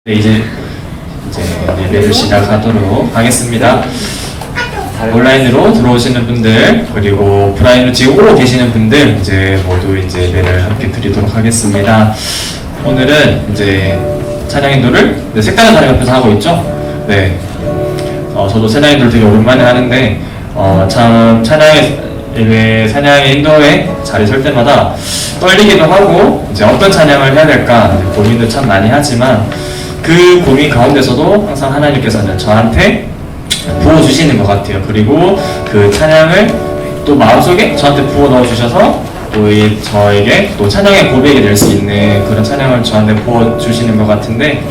네, 이제 예배를 시작하도록 하겠습니다. 온라인으로 들어오시는 분들 그리고 오프라인으로 지금 오고 계시는 분들 이제 모두 이제 예배를 함께 드리도록 하겠습니다. 오늘은 이제 찬양 인도를 색다른 사람 옆에서 하고 있죠. 네, 저도 찬양 인도를 되게 오랜만에 하는데 참 찬양의 인도에 자리 설 때마다 떨리기도 하고 이제 어떤 찬양을 해야 될까 고민도 참 많이 하지만 그 고민 가운데서도 항상 하나님께서는 저한테 부어주시는 것 같아요. 그리고 그 찬양을 또 마음속에 저한테 부어 넣어주셔서 또 저에게 또 찬양의 고백이 될 수 있는 그런 찬양을 저한테 부어주시는 것 같은데,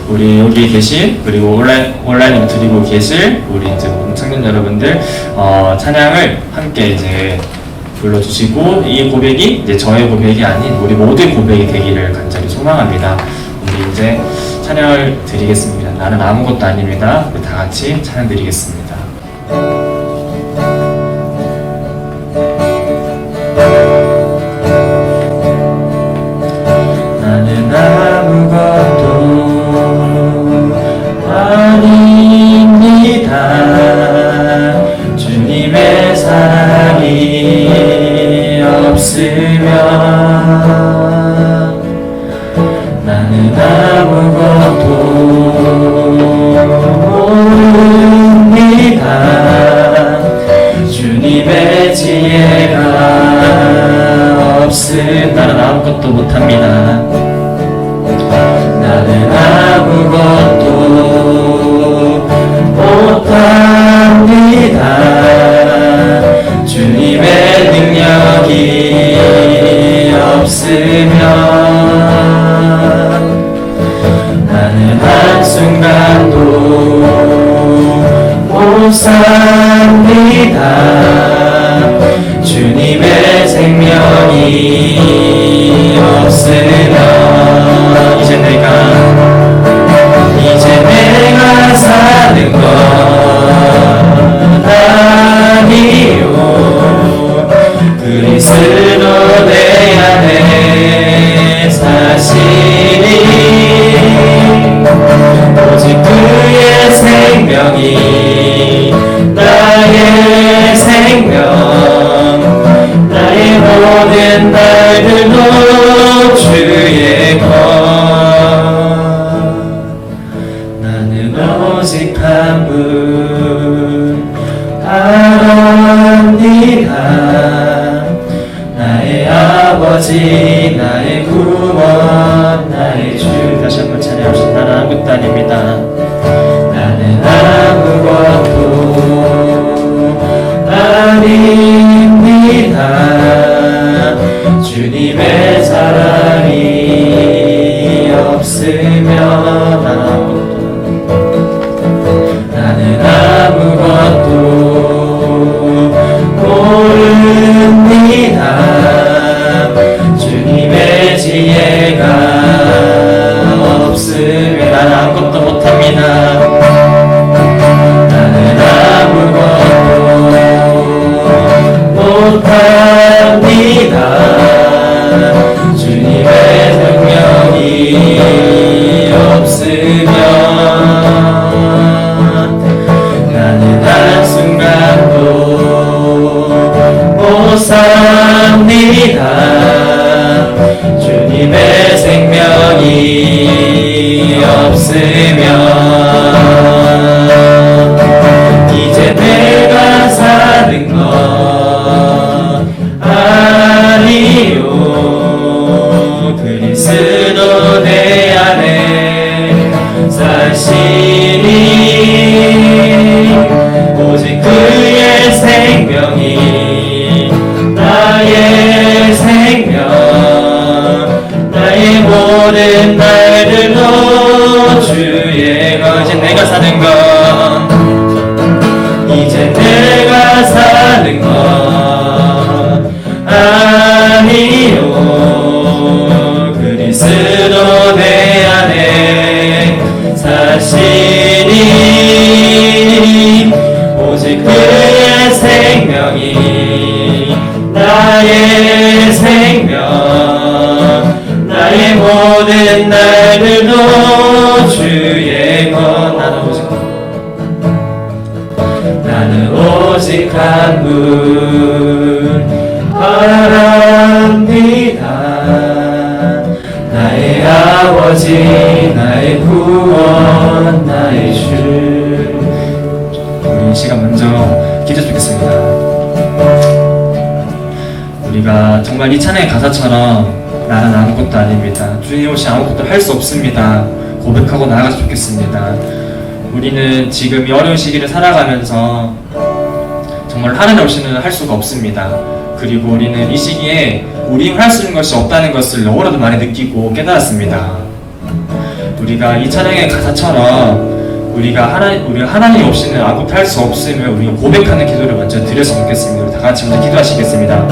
우리 여기 계신 그리고 온라인으로 드리고 계실 우리 이제 청년 여러분들 찬양을 함께 이제 불러주시고 이 고백이 이제 저의 고백이 아닌 우리 모두의 고백이 되기를 간절히 소망합니다. 우리 이제 찬양을 드리겠습니다. 나는 아무것도 아닙니다. 우리 다 같이 찬양 드리겠습니다. 나는 아무것도 아닙니다. 주님의 사랑이 없으면 나는 아무것도 모릅니다. 주님의 지혜가 없음 나는 아무것도 못합니다. 나는 아무것도 못합니다. 주님의 능력이 없으면 나는 한순간도 못 삽니다. 주님의 생명이 없으면 이제 내가 사는 건 아니요. 그리스도 내 안에 사시니 오직 그의 생명이 나의 생명, 나의 모든 날들도 주의 것. 나는 오직 한 분 알아옵니다. 나의 아버지, 나의 구원, 나의 주. 다시 한번 찬양합시다. 나는 아무것도 아닙니다. 나는 아무것도 아닙니다. 주님의 사랑이 없으면 나는 아무것도 모릅니다. 주님의 지혜가 없으면 나는 아무것도 못합니다. 나는 아무것도 못합니다. 주님의 능력이 없으면 나는 한순간도 못 삽니다. 주님의 생명이 없으면 이제 내가 사는 건 아니요. 그리스도 내 안에 사시니 오직 그의 생명이 나의 생명, 나의 모든 날들도 주의 것. 이제 내가 사는 건 아니요. 그리스도 내 안에 사시니 오직 그의 생명이 나의 생명, 나의 모든 날들도 주 오직 한 분 바랍니다. 나의 아버지 나의 구원 나의 주. 우리 이 시간 먼저 기도해 주겠습니다. 우리가 정말 이 찬양의 가사처럼 나는 아무것도 아닙니다. 주님 없이 아무것도 할 수 없습니다. 고백하고 나아갔으면 좋겠습니다. 우리는 지금 이 어려운 시기를 살아가면서 정말 하나님 없이는 할 수가 없습니다. 그리고 우리는 이 시기에 우리 힘을 할 수 있는 것이 없다는 것을 너무나도 많이 느끼고 깨달았습니다. 우리가 이 찬양의 가사처럼 우리가 하나님 없이는 아무것도 할 수 없음을 우리가 고백하는 기도를 먼저 드렸으면 좋겠습니다. 우리 다 같이 먼저 기도하시겠습니다.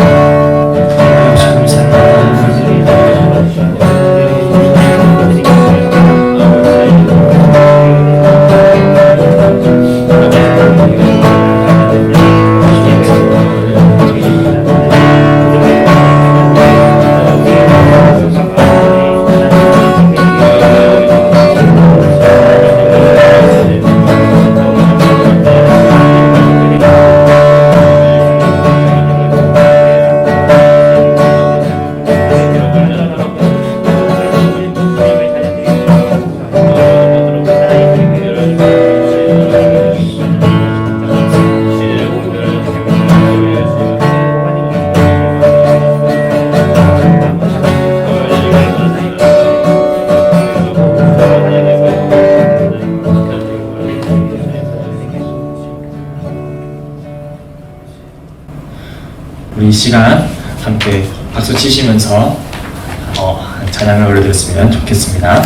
우리 이 시간 함께 박수 치시면서 찬양을 올려드렸으면 좋겠습니다.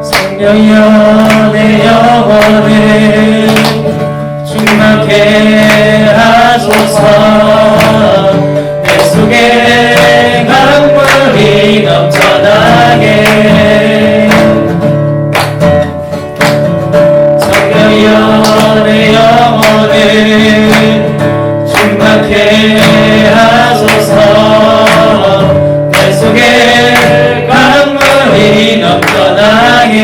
성령이여 내 영혼을 충만케 하소서. 내 속에 강물이 넘쳐나게. 성령이여 내 영혼을 충만케 하소서. 내 속에 강물이 넘쳐나게.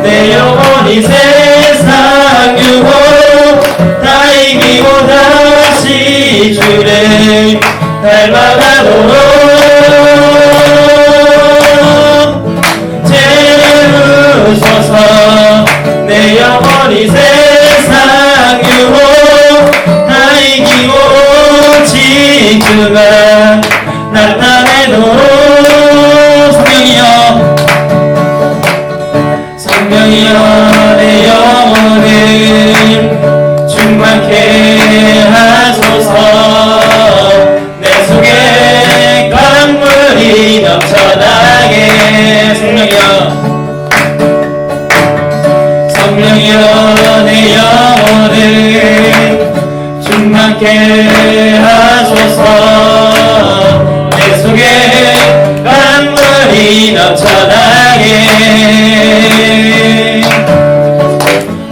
내 영혼이 세상 유혹 다 이기고 다시 주를 닮아가도록 채우소서. 내 영혼이 세상 유혹 다 이기고 오직 주가 나타내도록. 성령이여 내 영혼을 충만케 하소서. 내 속에 강물이 넘쳐나게. 성령이여 내 영혼을 충만케 하소서. 내 속에 강물이 넘쳐나게.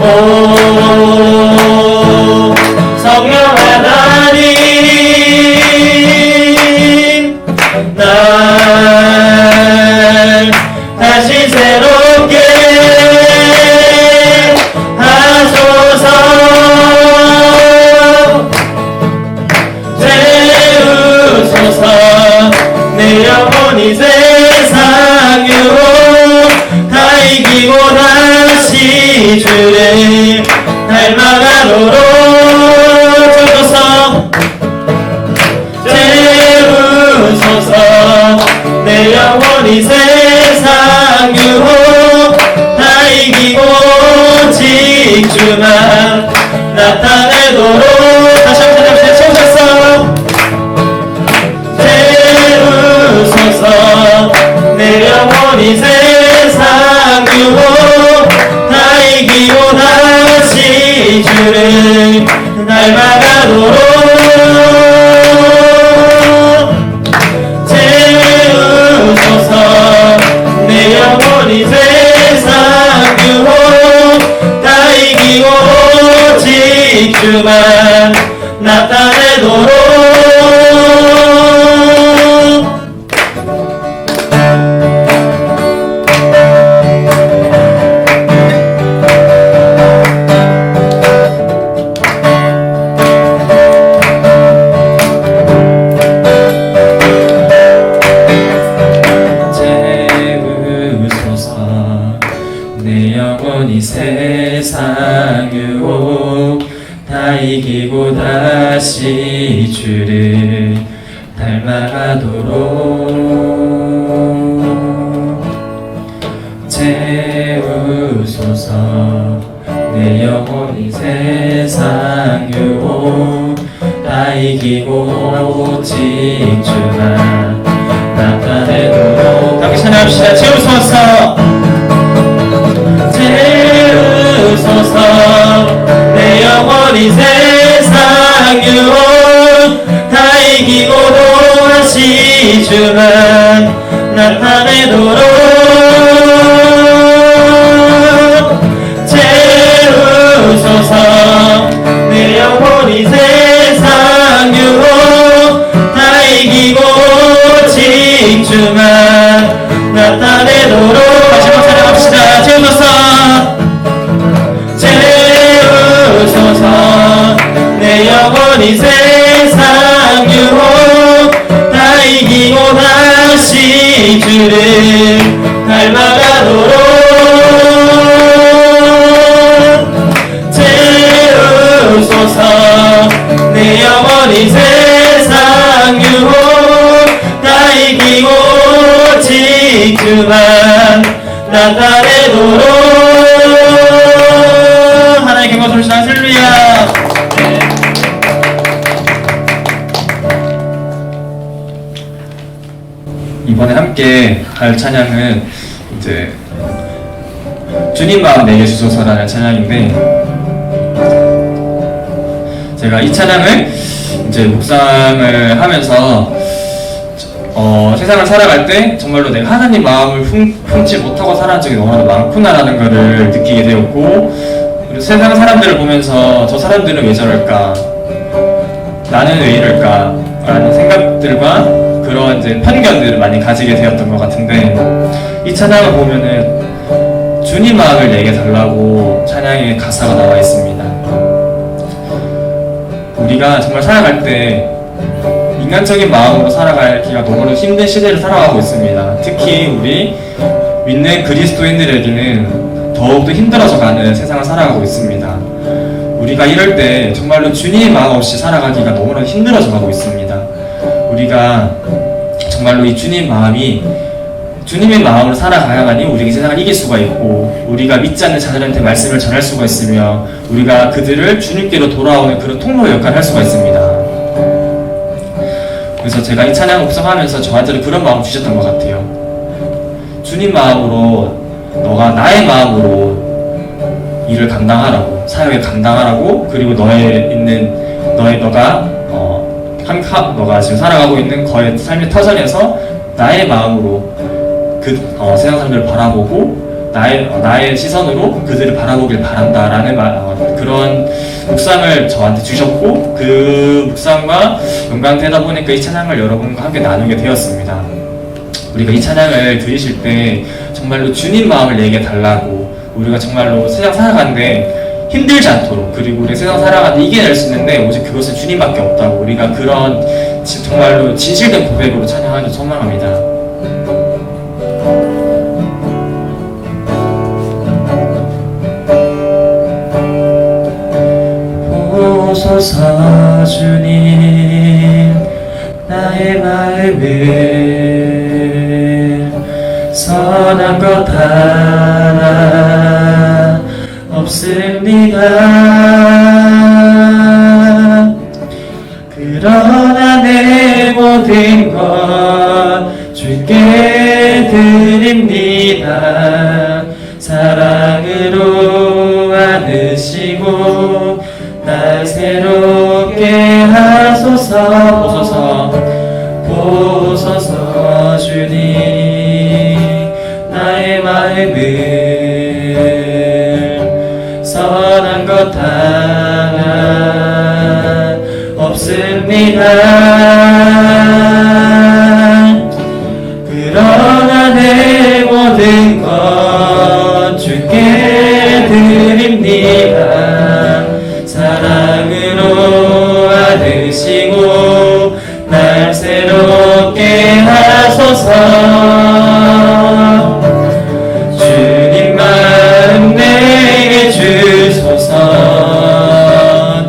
오 성령 하나님 날 다시 새롭게 하소서. 채우소서. 내 영혼이 세상 유혹 다 이기고 다시 주를 닮아가도록 채우소서. 내 영혼이 세상 유혹 다 이기고 오직 주만 나타내도록. 다시 한번 채우소서. 채우소서. 내 주를 닮아가도록 채우소서. 내 영혼이 세상 유혹 다 이기고 오직 주만 나타내도록 내 영혼이 세상 유혹 다 이기고 다시 주를 닮아가도록 채우소서. 내 영혼이 세상 유혹 다 이기고 오직 주만 나타내도록. 함께 찬양합시다. 채우소서. 채우소서. 내 영혼이 세상 유혹 다 이기고 다시 주만 나타내도록 채우소서. 내 영혼이 세상 유혹 다 이기고 오직 주만 나타내도록. 마지막 찬양합시다. 채우소서. 채우소서. 내 영혼이 세상 유혹 다 이기고 다시 주를 닮아가도록 채우소서. 내 영혼이 세상 유혹 다 이기고 오직 주만 나타내도록. 하나님께 영광 돌리시다. 할렐루야. 이번에 함께 할 찬양은 이제 주님 마음 내게 주소서라는 찬양인데, 제가 이 찬양을 이제 묵상을 하면서 세상을 살아갈 때 정말로 내가 하나님 마음을 품지 못하고 살아온 적이 너무나도 많구나라는 것을 느끼게 되었고, 그리고 세상 사람들을 보면서 저 사람들은 왜 저럴까, 나는 왜 이럴까 라는 생각들과 그런 이제 편견들을 많이 가지게 되었던 것 같은데, 이 찬양을 보면은 주님 마음을 내게 달라고 찬양의 가사가 나와 있습니다. 우리가 정말 살아갈 때 인간적인 마음으로 살아가기가 너무나 힘든 시대를 살아가고 있습니다. 특히 우리 믿는 그리스도인들에게는 더욱더 힘들어져 가는 세상을 살아가고 있습니다. 우리가 이럴 때 정말로 주님의 마음 없이 살아가기가 너무나 힘들어져 가고 있습니다. 우리가 정말로 이 주님의 마음으로 살아가야만이 우리가 이 세상을 이길 수가 있고, 우리가 믿지 않는 자들한테 말씀을 전할 수가 있으며, 우리가 그들을 주님께로 돌아오는 그런 통로 역할을 할 수가 있습니다. 그래서 제가 이 찬양을 묵상하면서 저한테도 그런 마음을 주셨던 것 같아요. 주님 마음으로, 너가 나의 마음으로 일을 감당하라고, 사역을 감당하라고, 그리고 너가 지금 살아가고 있는 거의 삶의 터전에서 나의 마음으로 세상 사람들을 바라보고 나의 시선으로 그들을 바라보길 바란다라는 그런 묵상을 저한테 주셨고, 그 묵상과 연관되다 보니까 이 찬양을 여러분과 함께 나누게 되었습니다. 우리가 이 찬양을 들으실 때 정말로 주님 마음을 내게 달라고, 우리가 정말로 세상 살아가는데 힘들지 않도록, 그리고 우리 세상 살아가는데 이겨낼 수 있는데 오직 그것은 주님밖에 없다고, 우리가 그런 정말로 진실된 고백으로 찬양하기를 소망합니다. 보소서 주님 나의 마음을, 선한 것 하나 없습니다. 그러나 내 모든 것 주께 드립니다. 사랑으로 안으시고 하소서. 보소서 주님, 나의 마음을 선한 것 하나 없습니다. 그러나 내 모든 것 주께 드립니다. 사랑으로 안으시고 날 새롭게 하소서. 주님 마음 내게 주소서.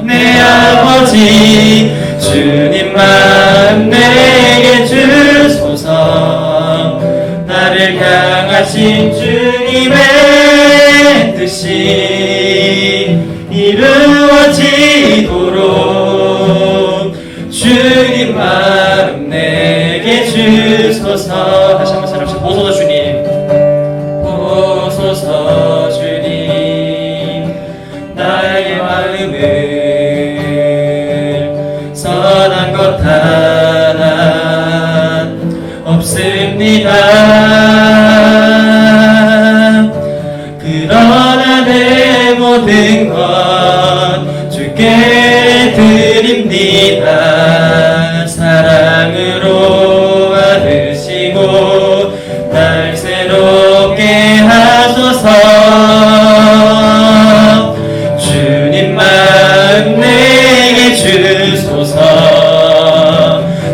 내 아버지 주님 마음 내게 주소서. 나를 향하신 주님의 뜻이 이루어지도록 주님 마음 내게 주소서. 다시 한번 살아봅시다. 보소서 주님, 보소서 주님, 나의 마음을 선한 것 하나 없습니다. 그러나 내 모든 것 주께 드립니다. 사랑으로 안으시고 날 새롭게 하소서. 주님 마음 내게 주소서.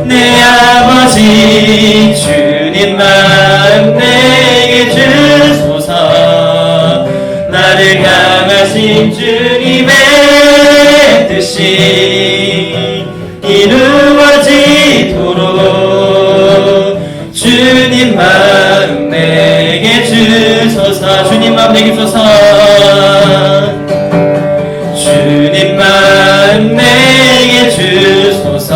내 아버지 주님 마음 내게 주소서. 나를 향하신 주님의 뜻이 이루어지도록 주님 마음 내게 주소서. 주님 마음 내게 주소서. 주님 마음 내게 주소서.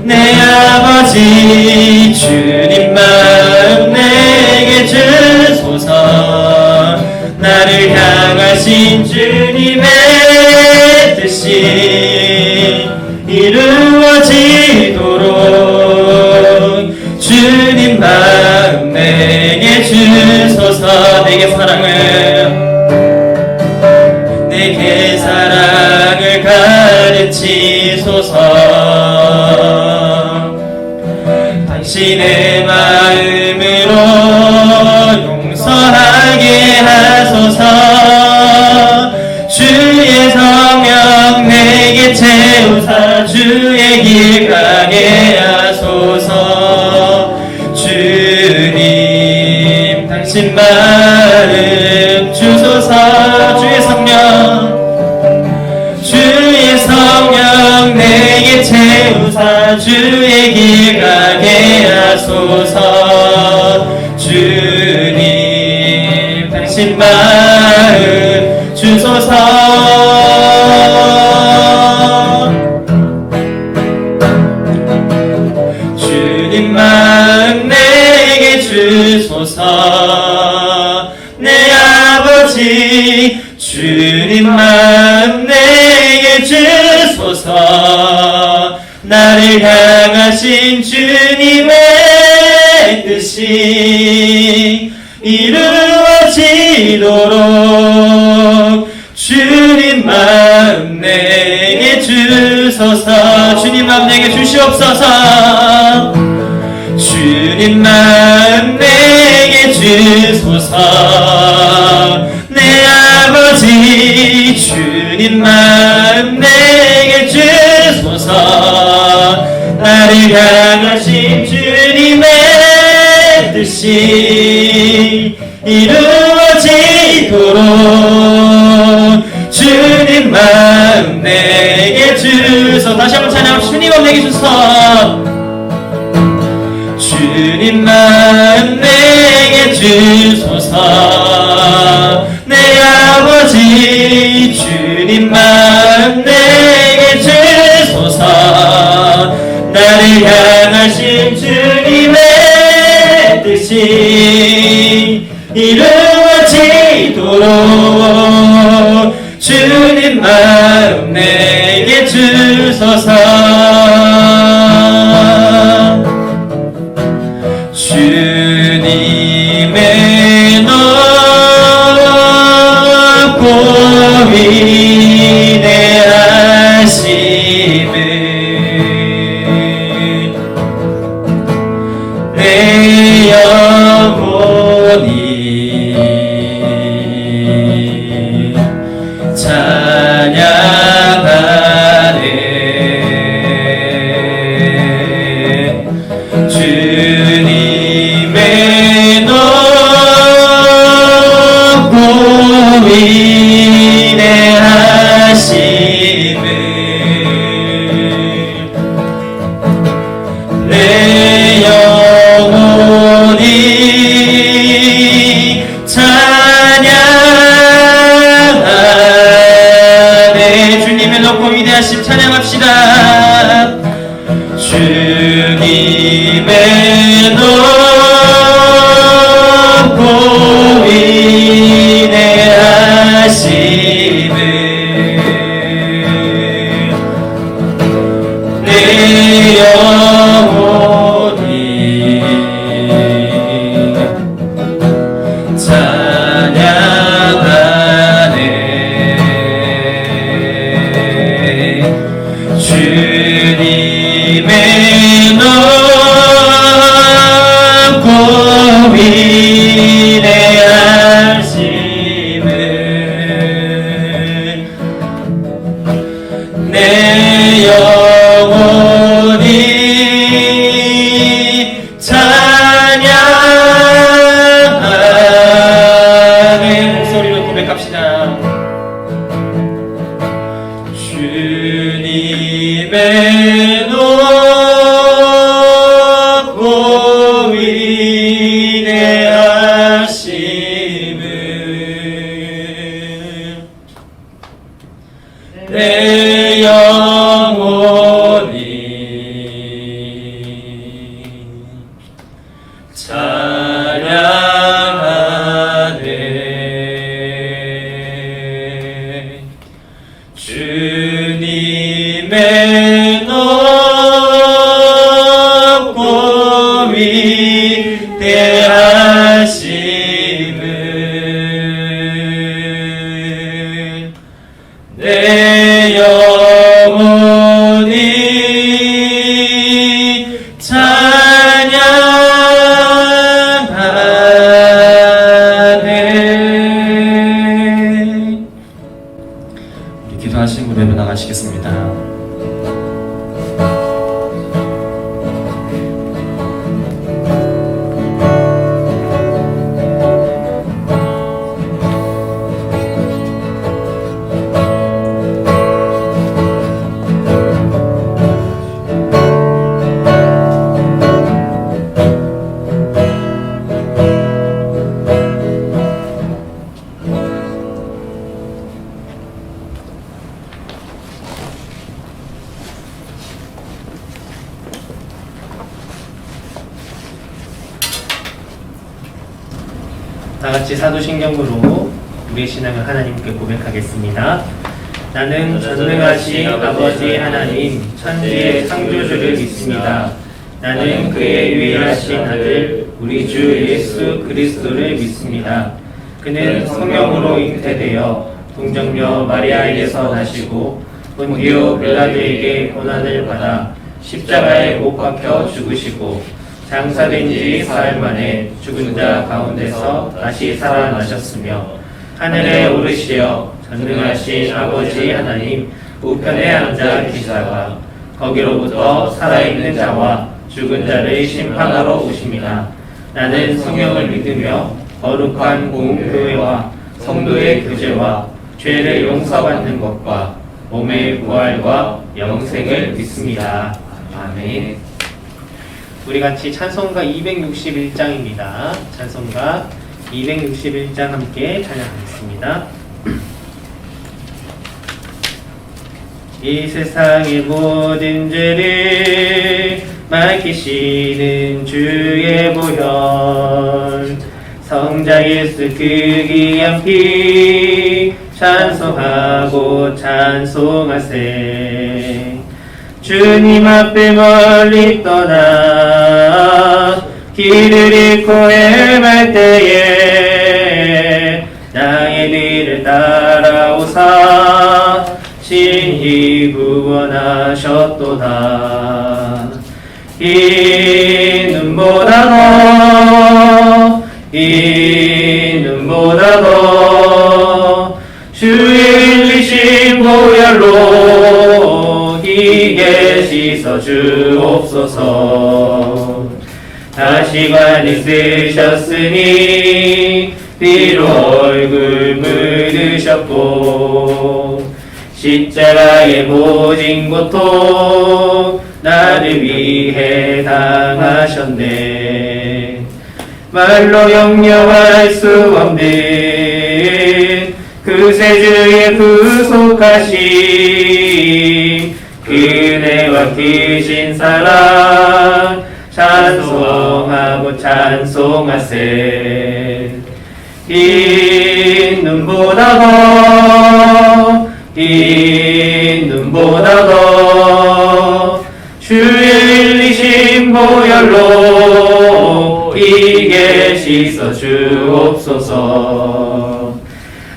내 아버지 주님 마음 내게 주소서. 나를 향하신 주님의 뜻이 이루어지도록 주님 마음 내게 주소서. 내게 사랑을 가르치소서. 당신의 마음으로 용서하게 하소서. 주의 성령 내게 채우사 주의 길 가게 하소서. 주님 당신 마음 주소서. 주의 성령 내게 채우사 주의 길 가게 하소서. 주님 당신 마음 주소서. 주님 마음 내게 주소서. 내 아버지 주님 마음 내게 주소서. 나를 향하신 주님의 뜻이 이루어지도록 주님 마음 내게 주소서. 주님 마음 내게 주시옵소서. 주님 마음 내게 주소서. 내 아버지 주님 마음 내게 주소서. 나를 향하신 주님의 뜻이 이루어지도록 주님 마음 내게 주소서. 다시 한번 찬양합시다. 주님 마음 내게 주소서. 주님 마음 내게 주소서. 내 아버지 주님 마음 내게 주소서. 나를 향하신 주님의 뜻이 이루어지도록 주님 마음 내게 주소서. 하소서. 주님의 높고 위대하심을 내 영혼이 찬양하네. 주님의 높고 위대하심을 내 영혼이 찬양하네. 주님의 높고 위대하심 찬양합시다. 주님의 높고 위대하심을 내 영혼이 찬양하네. 주님의 높고 위대하심을 내 영혼이 찬양하네. 목소리로 고백합시다. 주님의 높고 위대하심을 내 영혼이 찬양하네. 주님의 높고 위대하심을 내 영혼이 찬양하네. 우리 기도하시고 예배 나가시겠습니다. 다같이 사도신경으로 우리의 신앙을 하나님께 고백하겠습니다. 나는 전능하신 아버지 하나님 천지의 창조주를 믿습니다. 나는 그의 유일하신 아들 우리 주 예수 그리스도를 믿습니다. 그는 성령으로 잉태되어 동정녀 마리아에게서 나시고 본디오 빌라도에게 고난을 받아 십자가에 못 박혀 죽으시고 장사된 지 사흘 만에 죽은 자 가운데서 다시 살아나셨으며 하늘에 오르시어 전능하신 아버지 하나님 우편에 앉아 계시다가 거기로부터 살아있는 자와 죽은 자를 심판하러 오십니다. 나는 성령을 믿으며 거룩한 공교회와 성도의 교제와 죄를 용서받는 것과 몸의 부활과 영생을 믿습니다. 아멘. 우리 같이 찬송가 261장입니다. 찬송가 261장 함께 찬양하겠습니다. 이 세상의 모든 죄를 맡기시는 주의 보혈 성자 예수 그 귀한 피 찬송하고 찬송하세. 주님 앞에 멀리 떠나 길을 잃고 헤맬 때에 나의 뒤를 따라오사 신이 구원하셨도다. 이 눈보다 더 주의 흘리신 보혈로 희게 씻어 주옵소서. 다시관을 쓰셨으니 피로 얼굴 묻으셨고 십자가의 모진 고통 나를 위해 당하셨네. 말로 영영할 수 없는 그 세주의 구속하심 그네와 크신 사랑 찬송하고 찬송하세. 이 눈보다 더 주의 흘리신 보혈로 희게 씻어 주옵소서.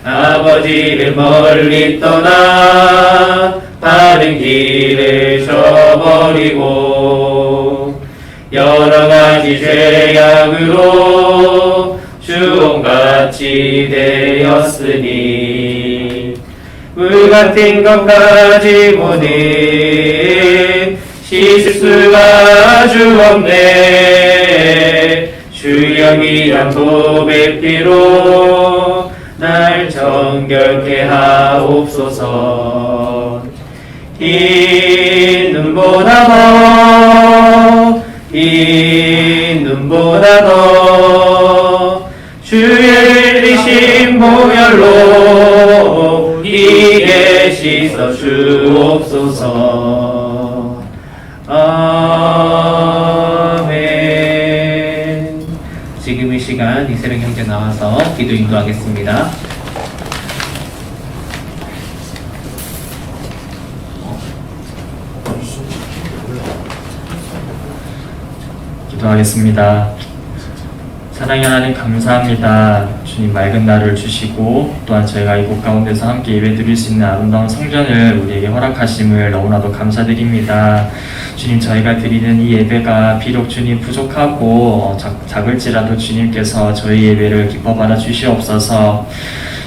아버지를 멀리 떠나 다른 길을 저버리고 여러 가지 죄악으로 주홍같이 되었으니 물같은 것 가지고는 씻을 수가 주 없네. 주영이란 도배 피로 날 정결케 하옵소서. 이 눈보다 더 주의 흘리신 보혈로 희게 씻어 주옵소서. 아멘. 지금 이 시간 이세령 형제 나와서 기도 인도하겠습니다. 기도하겠습니다. 사랑의 하나님 감사합니다. 주님 맑은 날을 주시고 또한 저희가 이곳 가운데서 함께 예배 드릴 수 있는 아름다운 성전을 우리에게 허락하심을 너무나도 감사드립니다. 주님 저희가 드리는 이 예배가 비록 주님 부족하고 작을지라도 주님께서 저희 예배를 기뻐 받아 주시옵소서.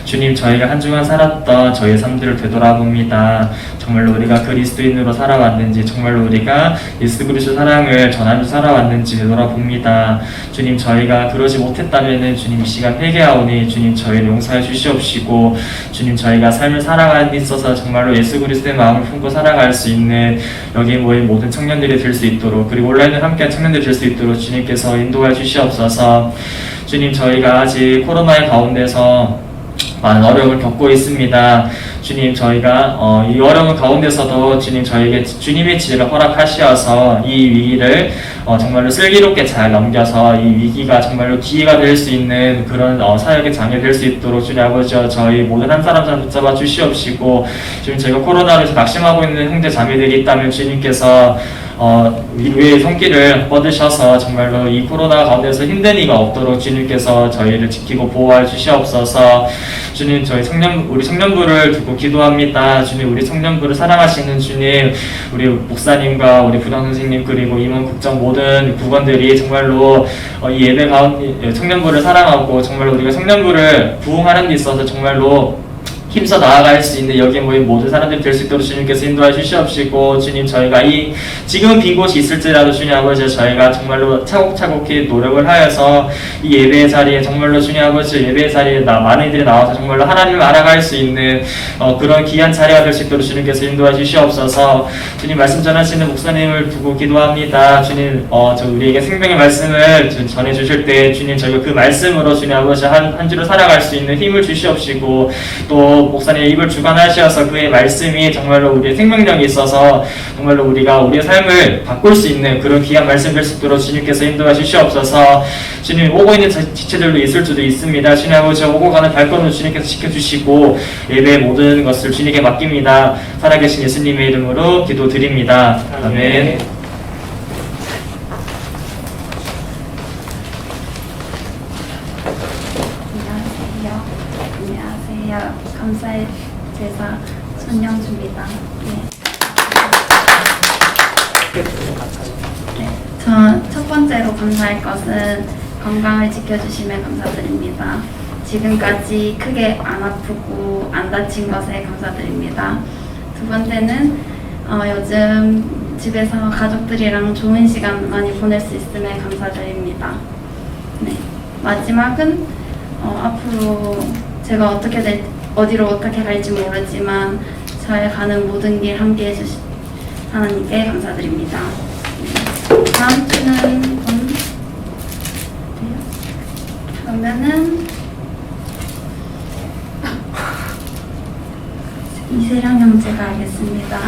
주님 저희가 한 주간 살았던 저희의 삶들을 되돌아봅니다. 정말로 우리가 그리스도인으로 살아왔는지 정말로 우리가 예수 그리스도 사랑을 전하며 살아왔는지 되돌아봅니다. 주님 저희가 그러지 못했다면 주님 이 시간 회개하오니 주님 저희를 용서해 주시옵시고 주님 저희가 삶을 살아가는 데 있어서 정말로 예수 그리스도의 마음을 품고 살아갈 수 있는 여기에 모인 모든 청년들이 될 수 있도록 그리고 온라인을 함께한 청년들이 될 수 있도록 주님께서 인도해 주시옵소서. 주님 저희가 아직 코로나의 가운데서 많은 어려움을 겪고 있습니다. 주님 저희가 이 어려움 가운데서도 주님 저에게 주님의 지혜를 허락하시어서 이 위기를 정말로 슬기롭게 잘 넘겨서 이 위기가 정말로 기회가 될 수 있는 그런 사역의 장이 될 수 있도록 주님 아버지와 저희 모든 한 사람 붙잡아 주시옵시고 주님 저희가 코로나로 낙심하고 있는 형제 자매들이 있다면 주님께서 위로의 손길을 뻗으셔서 정말로 이 코로나 가운데서 힘든 이가 없도록 주님께서 저희를 지키고 보호해 주시옵소서. 주님 우리 청년부를 두고 기도합니다. 주님 우리 청년부를 사랑하시는 주님 우리 목사님과 우리 부당 선생님 그리고 임원 국장 모든 국원들이 정말로 이 예배 가운데 청년부를 사랑하고 정말로 우리가 청년부를 부흥하는 데 있어서 정말로 힘써 나아갈 수 있는 여기에 모인 모든 사람들이 될 수 있도록 주님께서 인도해 주시옵시고 주님 저희가 지금 빈 곳이 있을지라도 주님 아버지 저희가 정말로 차곡차곡히 노력을 하여서 이 예배의 자리에 정말로 주님 아버지 예배의 자리에 많은 이들이 나와서 정말로 하나님을 알아갈 수 있는 그런 귀한 자리가 될 수 있도록 주님께서 인도해 주시옵소서. 주님 말씀 전하시는 목사님을 두고 기도합니다. 주님 우리에게 생명의 말씀을 전해 주실 때 주님 저희가 그 말씀으로 주님 아버지 한 주로 살아갈 수 있는 힘을 주시옵시고 또 오늘도 목사님의 입을 주관하셔서 그의 말씀이 정말로 우리의 생명력이 있어서 정말로 우리가 우리의 삶을 바꿀 수 있는 그런 귀한 말씀 될 수 있도록 주님께서 인도해 주시옵소서. 주님, 오고 있는 지체들도 있을 수도 있습니다. 주님 아버지, 오고 가는 발걸음을 주님께서 지켜주시고 예배의 모든 것을 주님께 맡깁니다. 살아계신 예수님의 이름으로 기도드립니다. 아멘. 안녕하세요. 감사의 제사 전영주입니다. 저 첫 번째로 감사할 것은 건강을 지켜주심에 감사드립니다. 지금까지 크게 안 아프고 안 다친 것에 감사드립니다. 두 번째는 요즘 집에서 가족들이랑 좋은 시간 많이 보낼 수 있음에 감사드립니다. 마지막은 앞으로 제가 어디로 어떻게 갈지 모르지만 잘 가는 모든 길 함께 해주신 하나님께 감사드립니다. 다음 주는 그러면은 이세령 형제가 하겠습니다.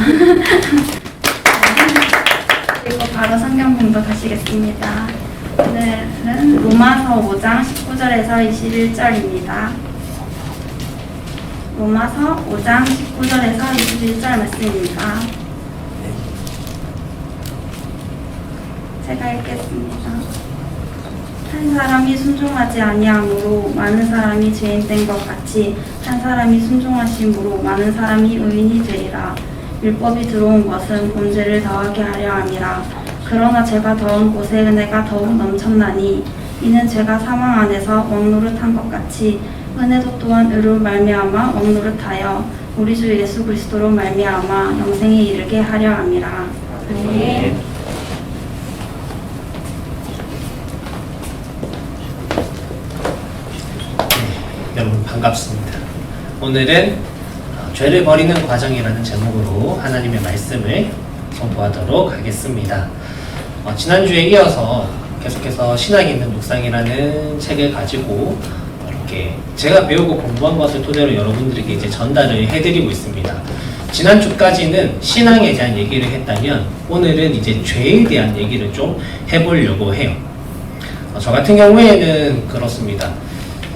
그리고 바로 성경 공부 가시겠습니다. 오늘은 로마서 5장 19절에서 21절입니다. 로마서 5장 19절에서 21절 말씀입니다. 제가 읽겠습니다. 한 사람이 순종하지 아니함으로 많은 사람이 죄인된 것 같이 한 사람이 순종하심으로 많은 사람이 의인이 되리라. 율법이 들어온 것은 범죄를 더하게 하려 함이라. 그러나 죄가 더한 곳에 은혜가 더욱 넘쳤나니 이는 죄가 사망 안에서 왕노릇한 것 같이 은혜도 또한 의로 말미암아 왕노릇하여 우리 주 예수 그리스도로 말미암아 영생에 이르게 하려 함이라. 아멘. 여러분 반갑습니다. 오늘은 죄를 버리는 과정이라는 제목으로 하나님의 말씀을 선포하도록 하겠습니다. 지난주에 이어서 계속해서 신학이 있는 묵상이라는 책을 가지고 이렇게 제가 배우고 공부한 것을 토대로 여러분들에게 이제 전달을 해드리고 있습니다. 지난주까지는 신앙에 대한 얘기를 했다면 오늘은 이제 죄에 대한 얘기를 좀 해보려고 해요. 저 같은 경우에는 그렇습니다.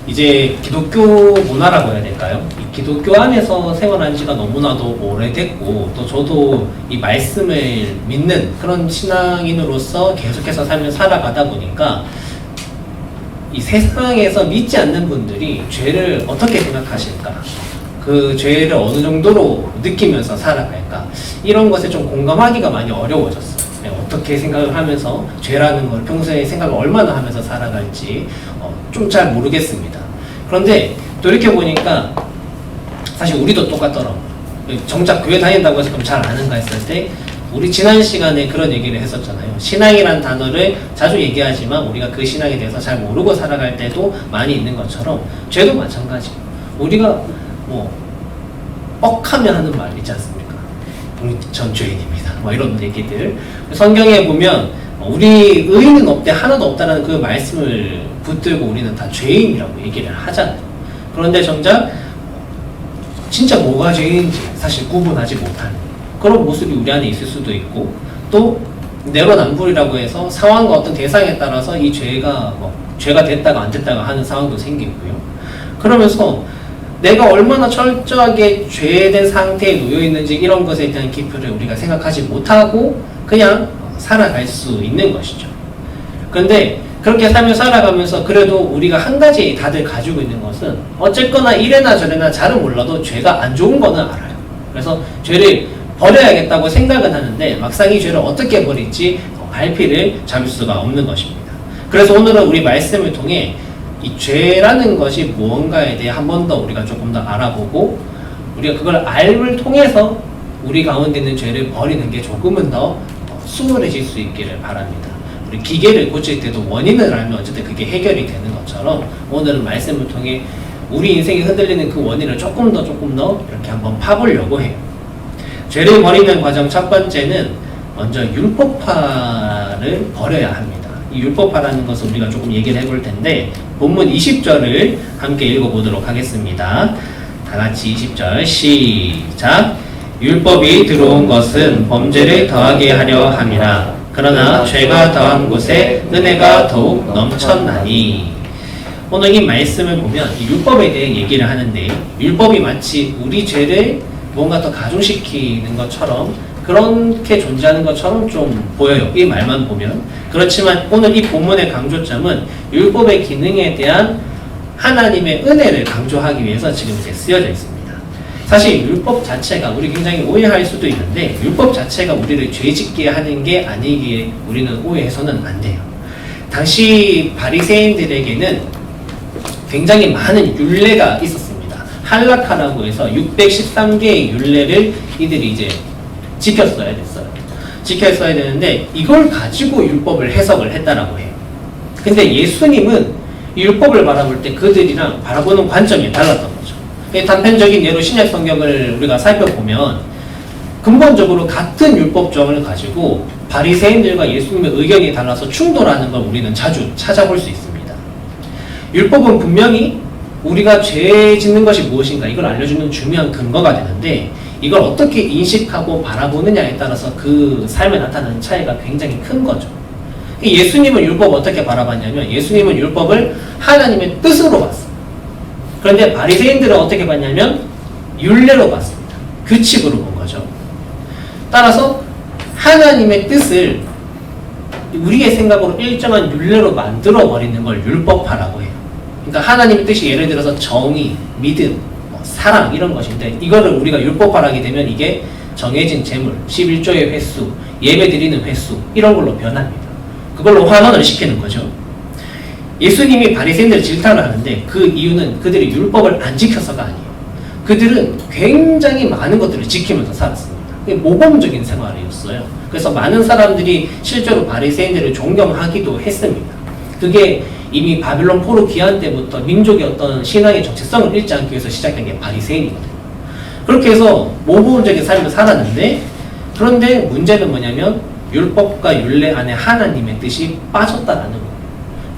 이제 기독교 문화라고 해야 될까요? 이 기독교 안에서 생활한 지가 너무나도 오래됐고 또 저도 이 말씀을 믿는 그런 신앙인으로서 계속해서 삶을 살아가다 보니까 이 세상에서 믿지 않는 분들이 죄를 어떻게 생각하실까? 그 죄를 어느 정도로 느끼면서 살아갈까? 이런 것에 좀 공감하기가 많이 어려워졌어요. 어떻게 생각을 하면서 죄라는 걸 평소에 생각을 얼마나 하면서 살아갈지 좀 잘 모르겠습니다. 그런데 돌이켜보니까 사실 우리도 똑같더라고요. 정작 교회 다닌다고 해서 그럼 잘 아는가 했을 때 우리 지난 시간에 그런 얘기를 했었잖아요. 신앙이란 단어를 자주 얘기하지만 우리가 그 신앙에 대해서 잘 모르고 살아갈 때도 많이 있는 것처럼 죄도 마찬가지예요. 우리가 뻑하면 하는 말 있지 않습니까? 전 죄인입니다. 이런 얘기들. 성경에 보면 우리 의인은 없대 하나도 없다는 그 말씀을 붙들고 우리는 다 죄인이라고 얘기를 하잖아요. 그런데 정작 진짜 뭐가 죄인지 사실 구분하지 못하는 그런 모습이 우리 안에 있을 수도 있고 또 내로남불이라고 해서 상황과 어떤 대상에 따라서 이 죄가 죄가 됐다가 안 됐다가 하는 상황도 생기고요. 그러면서 내가 얼마나 철저하게 죄된 상태에 놓여 있는지 이런 것에 대한 깊이를 우리가 생각하지 못하고 그냥 살아갈 수 있는 것이죠. 그런데 그렇게 삶을 살아가면서 그래도 우리가 한 가지 다들 가지고 있는 것은 어쨌거나 이래나 저래나 잘은 몰라도 죄가 안 좋은 거는 알아요. 그래서 죄를 버려야겠다고 생각은 하는데 막상 이 죄를 어떻게 버릴지 발피를 잡을 수가 없는 것입니다. 그래서 오늘은 우리 말씀을 통해 이 죄라는 것이 무언가에 대해 한 번 더 우리가 조금 더 알아보고 우리가 그걸 알을 통해서 우리 가운데 있는 죄를 버리는 게 조금은 더 수월해질 수 있기를 바랍니다. 우리 기계를 고칠 때도 원인을 알면 어쨌든 그게 해결이 되는 것처럼 오늘은 말씀을 통해 우리 인생이 흔들리는 그 원인을 조금 더 이렇게 한번 파보려고 해요. 죄를 버리는 과정 첫 번째는 먼저 율법화를 버려야 합니다. 이 율법화라는 것을 우리가 조금 얘기를 해볼 텐데 본문 20절을 함께 읽어보도록 하겠습니다. 다 같이 20절 시작. 율법이 들어온 것은 범죄를 더하게 하려 함이라. 그러나 죄가 더한 곳에 은혜가 더욱 넘쳤나니. 오늘 이 말씀을 보면 이 율법에 대해 얘기를 하는데, 율법이 마치 우리 죄를 뭔가 더 가중시키는 것처럼, 그렇게 존재하는 것처럼 좀 보여요. 이 말만 보면. 그렇지만 오늘 이 본문의 강조점은 율법의 기능에 대한 하나님의 은혜를 강조하기 위해서 지금 이제 쓰여져 있습니다. 사실 율법 자체가 우리 굉장히 오해할 수도 있는데, 율법 자체가 우리를 죄짓게 하는 게 아니기에 우리는 오해해서는 안 돼요. 당시 바리새인들에게는 굉장히 많은 율례가 있었습니다. 할라카라고 해서 613개의 율례를 이들이 이제 지켰어야 됐어요. 지켰어야 되는데 이걸 가지고 율법을 해석을 했다라고 해요. 근데 예수님은 이 율법을 바라볼 때 그들이랑 바라보는 관점이 달랐던 거죠. 단편적인 예로 신약 성경을 우리가 살펴보면 근본적으로 같은 율법정을 가지고 바리새인들과 예수님의 의견이 달라서 충돌하는 걸 우리는 자주 찾아볼 수 있습니다. 율법은 분명히 우리가 죄 짓는 것이 무엇인가 이걸 알려주는 중요한 근거가 되는데, 이걸 어떻게 인식하고 바라보느냐에 따라서 그 삶에 나타나는 차이가 굉장히 큰 거죠. 예수님은 율법을 어떻게 바라봤냐면, 예수님은 율법을 하나님의 뜻으로 봤습니다. 그런데 바리새인들은 어떻게 봤냐면 율례로 봤습니다. 규칙으로 본 거죠. 따라서 하나님의 뜻을 우리의 생각으로 일정한 율례로 만들어 버리는 걸 율법화라고 해요. 그러니까 하나님의 뜻이 예를 들어서 정의, 믿음, 사랑 이런 것인데, 이거를 우리가 율법화하게 되면 이게 정해진 제물, 11조의 횟수, 예배 드리는 횟수 이런 걸로 변합니다. 그걸로 환원을 시키는 거죠. 예수님이 바리새인들을 질타를 하는데 그 이유는 그들이 율법을 안 지켜서가 아니에요. 그들은 굉장히 많은 것들을 지키면서 살았습니다. 모범적인 생활이었어요. 그래서 많은 사람들이 실제로 바리새인들을 존경하기도 했습니다. 그게 이미 바빌론 포로 귀환 때부터 민족의 어떤 신앙의 정체성을 잃지 않기 위해서 시작된 게 바리새인이거든요. 그렇게 해서 모범적인 삶을 살았는데, 그런데 문제는 뭐냐면 율법과 율례 안에 하나님의 뜻이 빠졌다라는 거예요.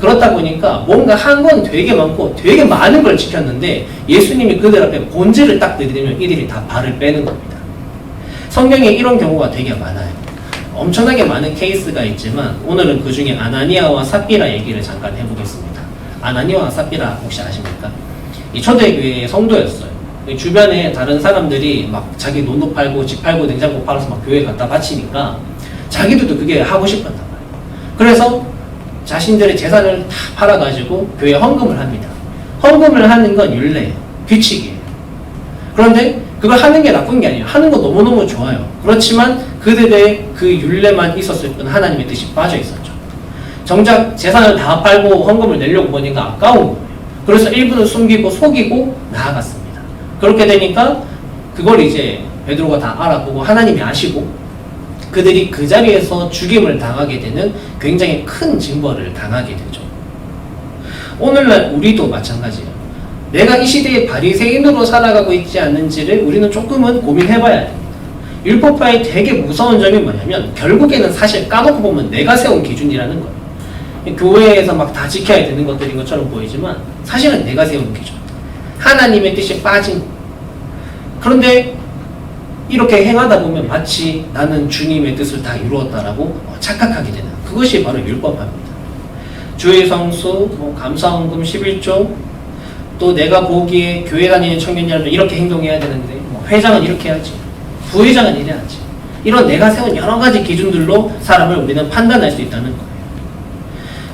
그렇다 보니까 뭔가 한 건 되게 많고 되게 많은 걸 지켰는데, 예수님이 그들 앞에 본질을 딱 들이대면 이들이 다 발을 빼는 겁니다. 성경에 이런 경우가 되게 많아요. 엄청나게 많은 케이스가 있지만 오늘은 그 중에 아나니아와 삽비라 얘기를 잠깐 해보겠습니다. 아나니아와 삽비라 혹시 아십니까? 이 초대교회의 성도였어요. 주변에 다른 사람들이 막 자기 논도 팔고 집 팔고 냉장고 팔아서 막 교회 갖다 바치니까 자기들도 그게 하고 싶었나 봐요. 그래서 자신들의 재산을 다 팔아가지고 교회에 헌금을 합니다. 헌금을 하는 건 율례예요. 규칙이에요. 그런데 그걸 하는 게 나쁜 게 아니에요. 하는 거 너무너무 좋아요. 그렇지만 그들의 그 율례만 있었을 뿐 하나님의 뜻이 빠져 있었죠. 정작 재산을 다 팔고 헌금을 내려고 보니까 아까운 거예요. 그래서 일부는 숨기고 속이고 나아갔습니다. 그렇게 되니까 그걸 이제 베드로가 다 알아보고 하나님이 아시고 그들이 그 자리에서 죽임을 당하게 되는 굉장히 큰 징벌을 당하게 되죠. 오늘날 우리도 마찬가지예요. 내가 이 시대에 바리새인으로 살아가고 있지 않는지를 우리는 조금은 고민해봐야 됩니다. 율법화의 되게 무서운 점이 뭐냐면 결국에는 사실 까놓고 보면 내가 세운 기준이라는 거예요. 교회에서 막 다 지켜야 되는 것들인 것처럼 보이지만 사실은 내가 세운 기준. 하나님의 뜻이 빠진 거. 그런데 이렇게 행하다 보면 마치 나는 주님의 뜻을 다 이루었다라고 착각하게 되는, 그것이 바로 율법화입니다. 주의 성수, 감사헌금 11조, 또 내가 보기에 교회 다니는 청년이라면 이렇게 행동해야 되는데 회장은 이렇게 해야지, 부회장은 이래야지, 이런 내가 세운 여러 가지 기준들로 사람을 우리는 판단할 수 있다는 거예요.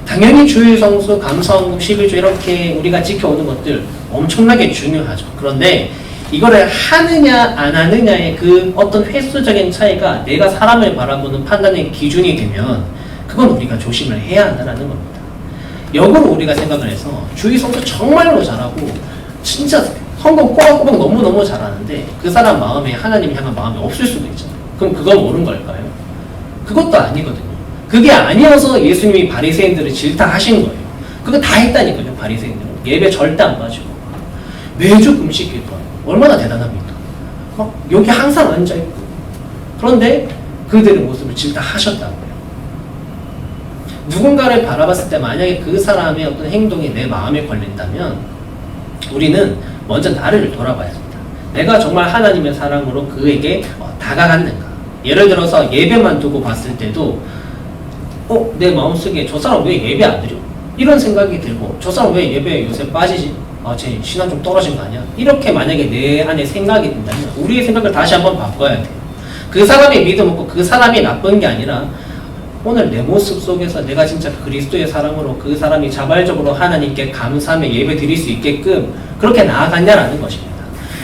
당연히 주의 성수, 감사헌금 11조 이렇게 우리가 지켜오는 것들 엄청나게 중요하죠. 그런데 이거를 하느냐 안 하느냐의 그 어떤 횟수적인 차이가 내가 사람을 바라보는 판단의 기준이 되면 그건 우리가 조심을 해야 한다는 겁니다. 역으로 우리가 생각을 해서 주의 성수 정말로 잘하고 진짜 헌금 꼬박꼬박 너무너무 잘하는데 그 사람 마음에 하나님 향한 마음이 없을 수도 있잖아요. 그럼 그건 옳은 걸까요? 그것도 아니거든요. 그게 아니어서 예수님이 바리새인들을 질타하신 거예요. 그거 다 했다니까요. 바리새인들은 예배 절대 안 빠지고 매주 금식 기도하고 얼마나 대단합니까? 막 여기 항상 앉아있고. 그런데 그들의 모습을 질타하셨다고요. 누군가를 바라봤을 때 만약에 그 사람의 어떤 행동이 내 마음에 걸린다면 우리는 먼저 나를 돌아봐야 합니다. 내가 정말 하나님의 사랑으로 그에게 다가갔는가. 예를 들어서 예배만 두고 봤을 때도 내 마음속에 저 사람 왜 예배 안 드려? 이런 생각이 들고 저 사람 왜 예배 요새 빠지지? 쟤 신앙 좀 떨어진 거 아니야? 이렇게 만약에 내 안에 생각이 든다면 우리의 생각을 다시 한번 바꿔야 돼요. 그 사람의 믿음 없고 그 사람이 나쁜 게 아니라 오늘 내 모습 속에서 내가 진짜 그리스도의 사랑으로 그 사람이 자발적으로 하나님께 감사하며 예배 드릴 수 있게끔 그렇게 나아갔냐라는 것입니다.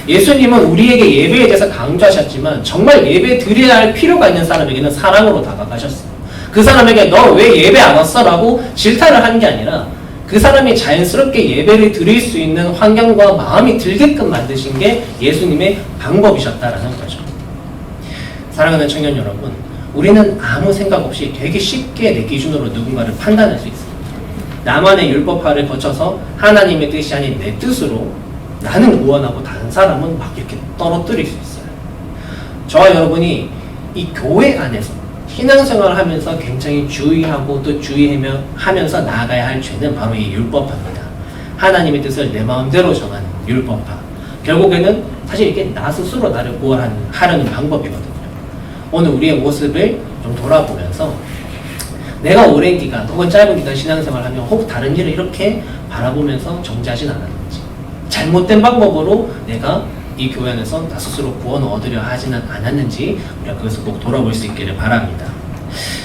예수님은 우리에게 예배에 대해서 강조하셨지만 정말 예배 드려야 할 필요가 있는 사람에게는 사랑으로 다가가셨어요. 그 사람에게 너 왜 예배 안 왔어? 라고 질타를 한 게 아니라 그 사람이 자연스럽게 예배를 드릴 수 있는 환경과 마음이 들게끔 만드신 게 예수님의 방법이셨다라는 거죠. 사랑하는 청년 여러분, 우리는 아무 생각 없이 되게 쉽게 내 기준으로 누군가를 판단할 수 있습니다. 나만의 율법화를 거쳐서 하나님의 뜻이 아닌 내 뜻으로 나는 구원하고 다른 사람은 막 이렇게 떨어뜨릴 수 있어요. 저와 여러분이 이 교회 안에서 신앙생활을 하면서 굉장히 주의하고 또 주의하면서 나아가야 할 죄는 바로 이 율법화입니다. 하나님의 뜻을 내 마음대로 정하는 율법화. 결국에는 사실 이게 나 스스로 나를 구원하려는 방법이거든요. 오늘 우리의 모습을 좀 돌아보면서 내가 오랜 기간 혹은 짧은 기간 신앙생활을 하면 혹 다른 일을 이렇게 바라보면서 정죄하진 않았는지, 잘못된 방법으로 내가 이 교회 안에서 나 스스로 구원을 얻으려 하지는 않았는지 우리가 그것을 꼭 돌아볼 수 있기를 바랍니다.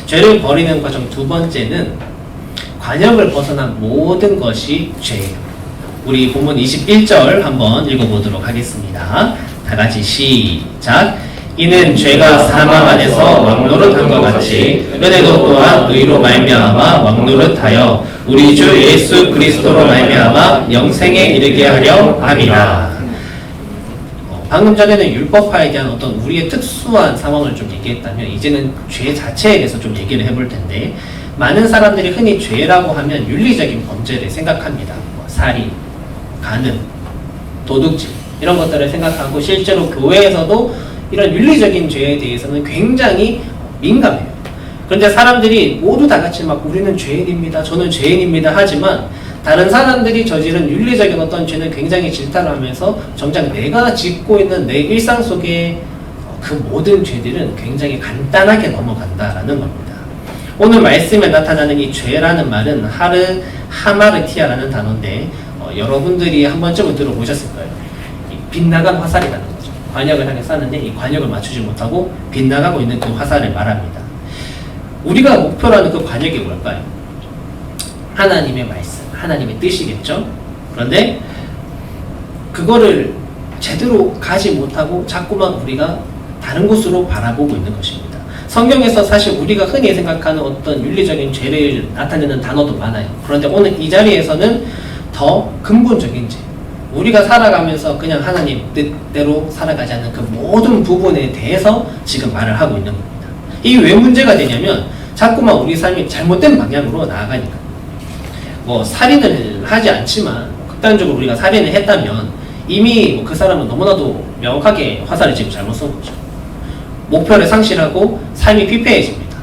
죄를 버리는 과정 두 번째는 관역을 벗어난 모든 것이 죄예요. 우리 본문 21절 한번 읽어보도록 하겠습니다. 다 같이 시작. 이는 죄가 사망 안에서 왕노릇한 것 같이 은혜도 또한 의로 말미암아 왕노릇하여 우리 주 예수 그리스도로 말미암아 영생에 이르게 하려 함이라. 방금 전에는 율법화에 대한 어떤 우리의 특수한 상황을 좀 얘기했다면 이제는 죄 자체에 대해서 좀 얘기를 해볼 텐데, 많은 사람들이 흔히 죄라고 하면 윤리적인 범죄를 생각합니다. 살인, 간음, 도둑질 이런 것들을 생각하고 실제로 교회에서도 이런 윤리적인 죄에 대해서는 굉장히 민감해요. 그런데 사람들이 모두 다 같이 막 우리는 죄인입니다, 저는 죄인입니다 하지만 다른 사람들이 저지른 윤리적인 어떤 죄는 굉장히 질타를 하면서 정작 내가 짓고 있는 내 일상 속에 그 모든 죄들은 굉장히 간단하게 넘어간다라는 겁니다. 오늘 말씀에 나타나는 이 죄라는 말은 하마르티아라는 단어인데 여러분들이 한 번쯤은 들어보셨을 거예요. 이 빗나간 화살이라는 거죠. 관역을 향해 쐈는데 이 관역을 맞추지 못하고 빗나가고 있는 그 화살을 말합니다. 우리가 목표라는 그 관역이 뭘까요? 하나님의 말씀, 하나님의 뜻이겠죠? 그런데 그거를 제대로 가지 못하고 자꾸만 우리가 다른 곳으로 바라보고 있는 것입니다. 성경에서 사실 우리가 흔히 생각하는 어떤 윤리적인 죄를 나타내는 단어도 많아요. 그런데 오늘 이 자리에서는 더 근본적인 죄, 우리가 살아가면서 그냥 하나님 뜻대로 살아가지 않는 그 모든 부분에 대해서 지금 말을 하고 있는 겁니다. 이게 왜 문제가 되냐면 자꾸만 우리 삶이 잘못된 방향으로 나아가니까. 살인을 하지 않지만 극단적으로 우리가 살인을 했다면 이미 그 사람은 너무나도 명확하게 화살을 지금 잘못 쏜 거죠. 목표를 상실하고 삶이 피폐해집니다.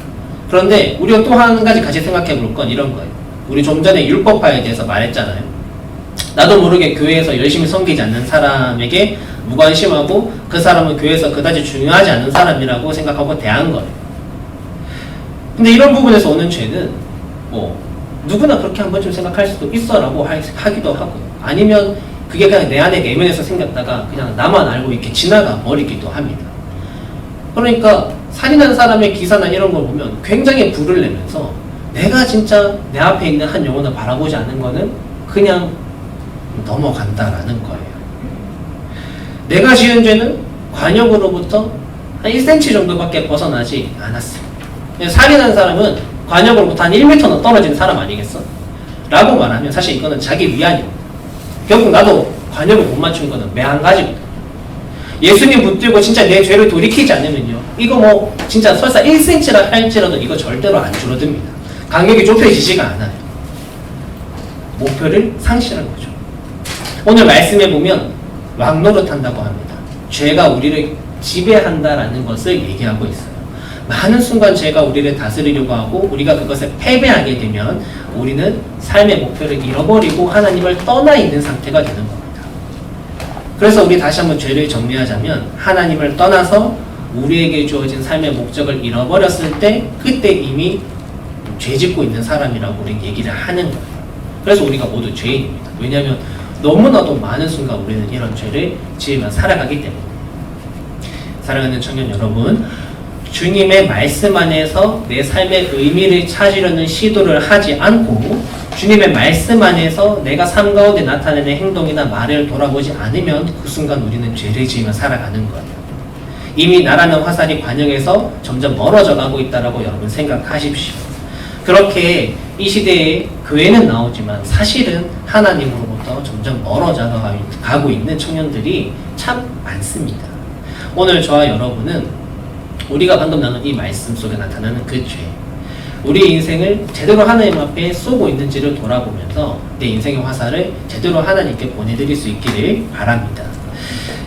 그런데 우리가 또 한 가지 같이 생각해 볼 건 이런 거예요. 우리 좀 전에 율법화에 대해서 말했잖아요. 나도 모르게 교회에서 열심히 섬기지 않는 사람에게 무관심하고 그 사람은 교회에서 그다지 중요하지 않은 사람이라고 생각하고 대한 거예요. 근데 이런 부분에서 오는 죄는 누구나 그렇게 한 번쯤 생각할 수도 있어라고 하기도 하고, 아니면 그게 그냥 내 안에 내면에서 생겼다가 그냥 나만 알고 이렇게 지나가 버리기도 합니다. 그러니까 살인한 사람의 기사나 이런 걸 보면 굉장히 불을 내면서 내가 진짜 내 앞에 있는 한 영혼을 바라보지 않는 거는 그냥 넘어간다라는 거예요. 내가 지은 죄는 관역으로부터 한 1cm 정도밖에 벗어나지 않았어요. 살인한 사람은 관역으로부터 한 1m는 떨어진 사람 아니겠어? 라고 말하면 사실 이거는 자기 위안입니다. 결국 나도 관역을 못 맞춘 거는 매한가지거든요. 예수님 붙들고 진짜 내 죄를 돌이키지 않으면요, 이거 진짜 설사 1cm라 할지라도 이거 절대로 안 줄어듭니다. 간격이 좁혀지지가 않아요. 목표를 상실한 거죠. 오늘 말씀에 보면 왕노릇한다고 합니다. 죄가 우리를 지배한다라는 것을 얘기하고 있어요. 많은 순간 죄가 우리를 다스리려고 하고 우리가 그것에 패배하게 되면 우리는 삶의 목표를 잃어버리고 하나님을 떠나 있는 상태가 되는 겁니다. 그래서 우리 다시 한번 죄를 정리하자면 하나님을 떠나서 우리에게 주어진 삶의 목적을 잃어버렸을 때 그때 이미 죄짓고 있는 사람이라고 우리 얘기를 하는 거예요. 그래서 우리가 모두 죄인입니다. 왜냐하면 너무나도 많은 순간 우리는 이런 죄를 지으며 살아가기 때문에. 사랑하는 청년 여러분, 주님의 말씀 안에서 내 삶의 의미를 찾으려는 시도를 하지 않고 주님의 말씀 안에서 내가 삶 가운데 나타내는 행동이나 말을 돌아보지 않으면 그 순간 우리는 죄를 지으며 살아가는 거예요. 이미 나라는 화살이 관역에서 점점 멀어져 가고 있다고 여러분 생각하십시오. 그렇게 이 시대에 교회는 나오지만 사실은 하나님으로부터 점점 멀어져 가고 있는 청년들이 참 많습니다. 오늘 저와 여러분은 우리가 방금 나눈 이 말씀 속에 나타나는 그 죄, 우리 인생을 제대로 하나님 앞에 쏘고 있는지를 돌아보면서 내 인생의 화살을 제대로 하나님께 보내드릴 수 있기를 바랍니다.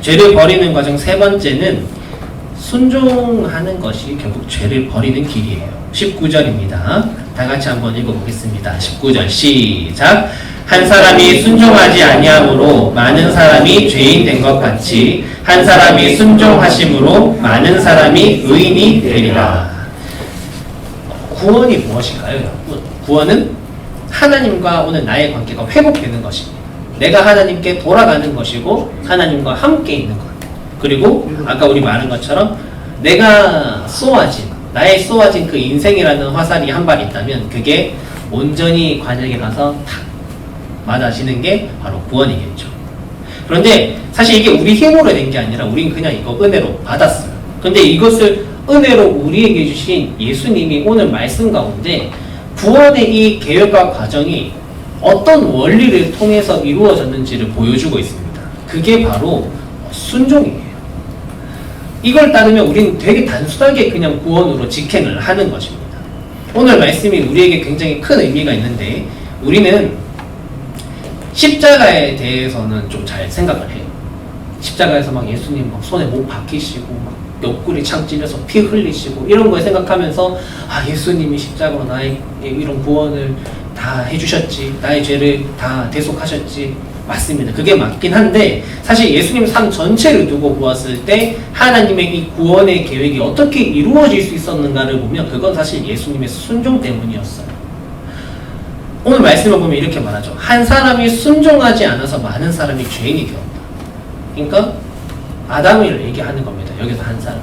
죄를 버리는 과정 세 번째는 순종하는 것이 결국 죄를 버리는 길이에요. 19절입니다. 다 같이 한번 읽어보겠습니다. 19절 시작. 한 사람이 순종하지 아니함으로 많은 사람이 죄인 된 것 같이 한 사람이 순종하심으로 많은 사람이 의인이 되리라. 구원이 무엇일까요, 여러분? 구원은 하나님과 오늘 나의 관계가 회복되는 것입니다. 내가 하나님께 돌아가는 것이고 하나님과 함께 있는 것. 그리고 아까 우리 말한 것처럼 내가 나의 쏘아진 그 인생이라는 화살이 한 발 있다면 그게 온전히 관역에 가서 탁 맞아지는 게 바로 구원이겠죠. 그런데 사실 이게 우리 힘으로 된 게 아니라 우린 그냥 이거 은혜로 받았어요. 그런데 이것을 은혜로 우리에게 주신 예수님이 오늘 말씀 가운데 구원의 이 계획과 과정이 어떤 원리를 통해서 이루어졌는지를 보여주고 있습니다. 그게 바로 순종이에요. 이걸 따르면 우리는 되게 단순하게 그냥 구원으로 직행을 하는 것입니다. 오늘 말씀이 우리에게 굉장히 큰 의미가 있는데 우리는 십자가에 대해서는 좀 잘 생각을 해요. 십자가에서 막 예수님 막 손에 못 박히시고 막 옆구리 창 찔려서 피 흘리시고 이런 거에 생각하면서 예수님이 십자가로 나의 이런 구원을 다 해주셨지, 나의 죄를 다 대속하셨지. 맞습니다. 그게 맞긴 한데 사실 예수님 삶 전체를 두고 보았을 때 하나님의 이 구원의 계획이 어떻게 이루어질 수 있었는가를 보면 그건 사실 예수님의 순종 때문이었어요. 오늘 말씀을 보면 이렇게 말하죠. 한 사람이 순종하지 않아서 많은 사람이 죄인이 되었다. 그러니까 아담을 얘기하는 겁니다. 여기서 한 사람.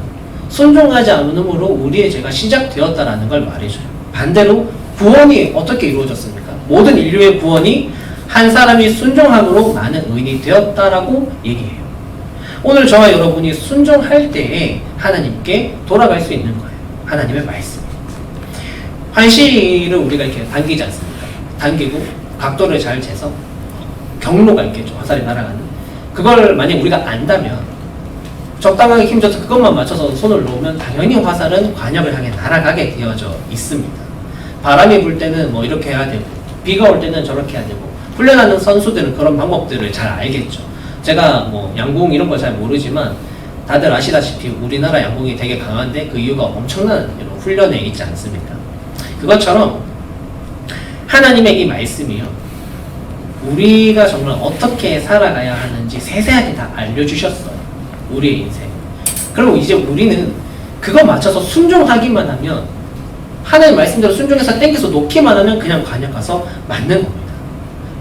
순종하지 않음으로 우리의 죄가 시작되었다라는 걸 말해줘요. 반대로 구원이 어떻게 이루어졌습니까? 모든 인류의 구원이 한 사람이 순종함으로 많은 의인이 되었다라고 얘기해요. 오늘 저와 여러분이 순종할 때에 하나님께 돌아갈 수 있는 거예요. 하나님의 말씀. 환시를 우리가 이렇게 당기지 않습니까? 당기고 각도를 잘 재서 경로가 있겠죠. 화살이 날아가는. 그걸 만약 우리가 안다면 적당하게 힘줘서 그것만 맞춰서 손을 놓으면 당연히 화살은 관역을 향해 날아가게 되어져 있습니다. 바람이 불 때는 뭐 이렇게 해야 되고 비가 올 때는 저렇게 해야 되고 훈련하는 선수들은 그런 방법들을 잘 알겠죠. 제가 뭐 양궁 이런 걸 잘 모르지만 다들 아시다시피 우리나라 양궁이 되게 강한데 그 이유가 엄청난 이런 훈련에 있지 않습니까? 그것처럼 하나님의 이 말씀이요. 우리가 정말 어떻게 살아가야 하는지 세세하게 다 알려주셨어요. 우리의 인생. 그리고 이제 우리는 그거 맞춰서 순종하기만 하면 하나님 말씀대로 순종해서 땡겨서 놓기만 하면 그냥 관역 가서 맞는 겁니다.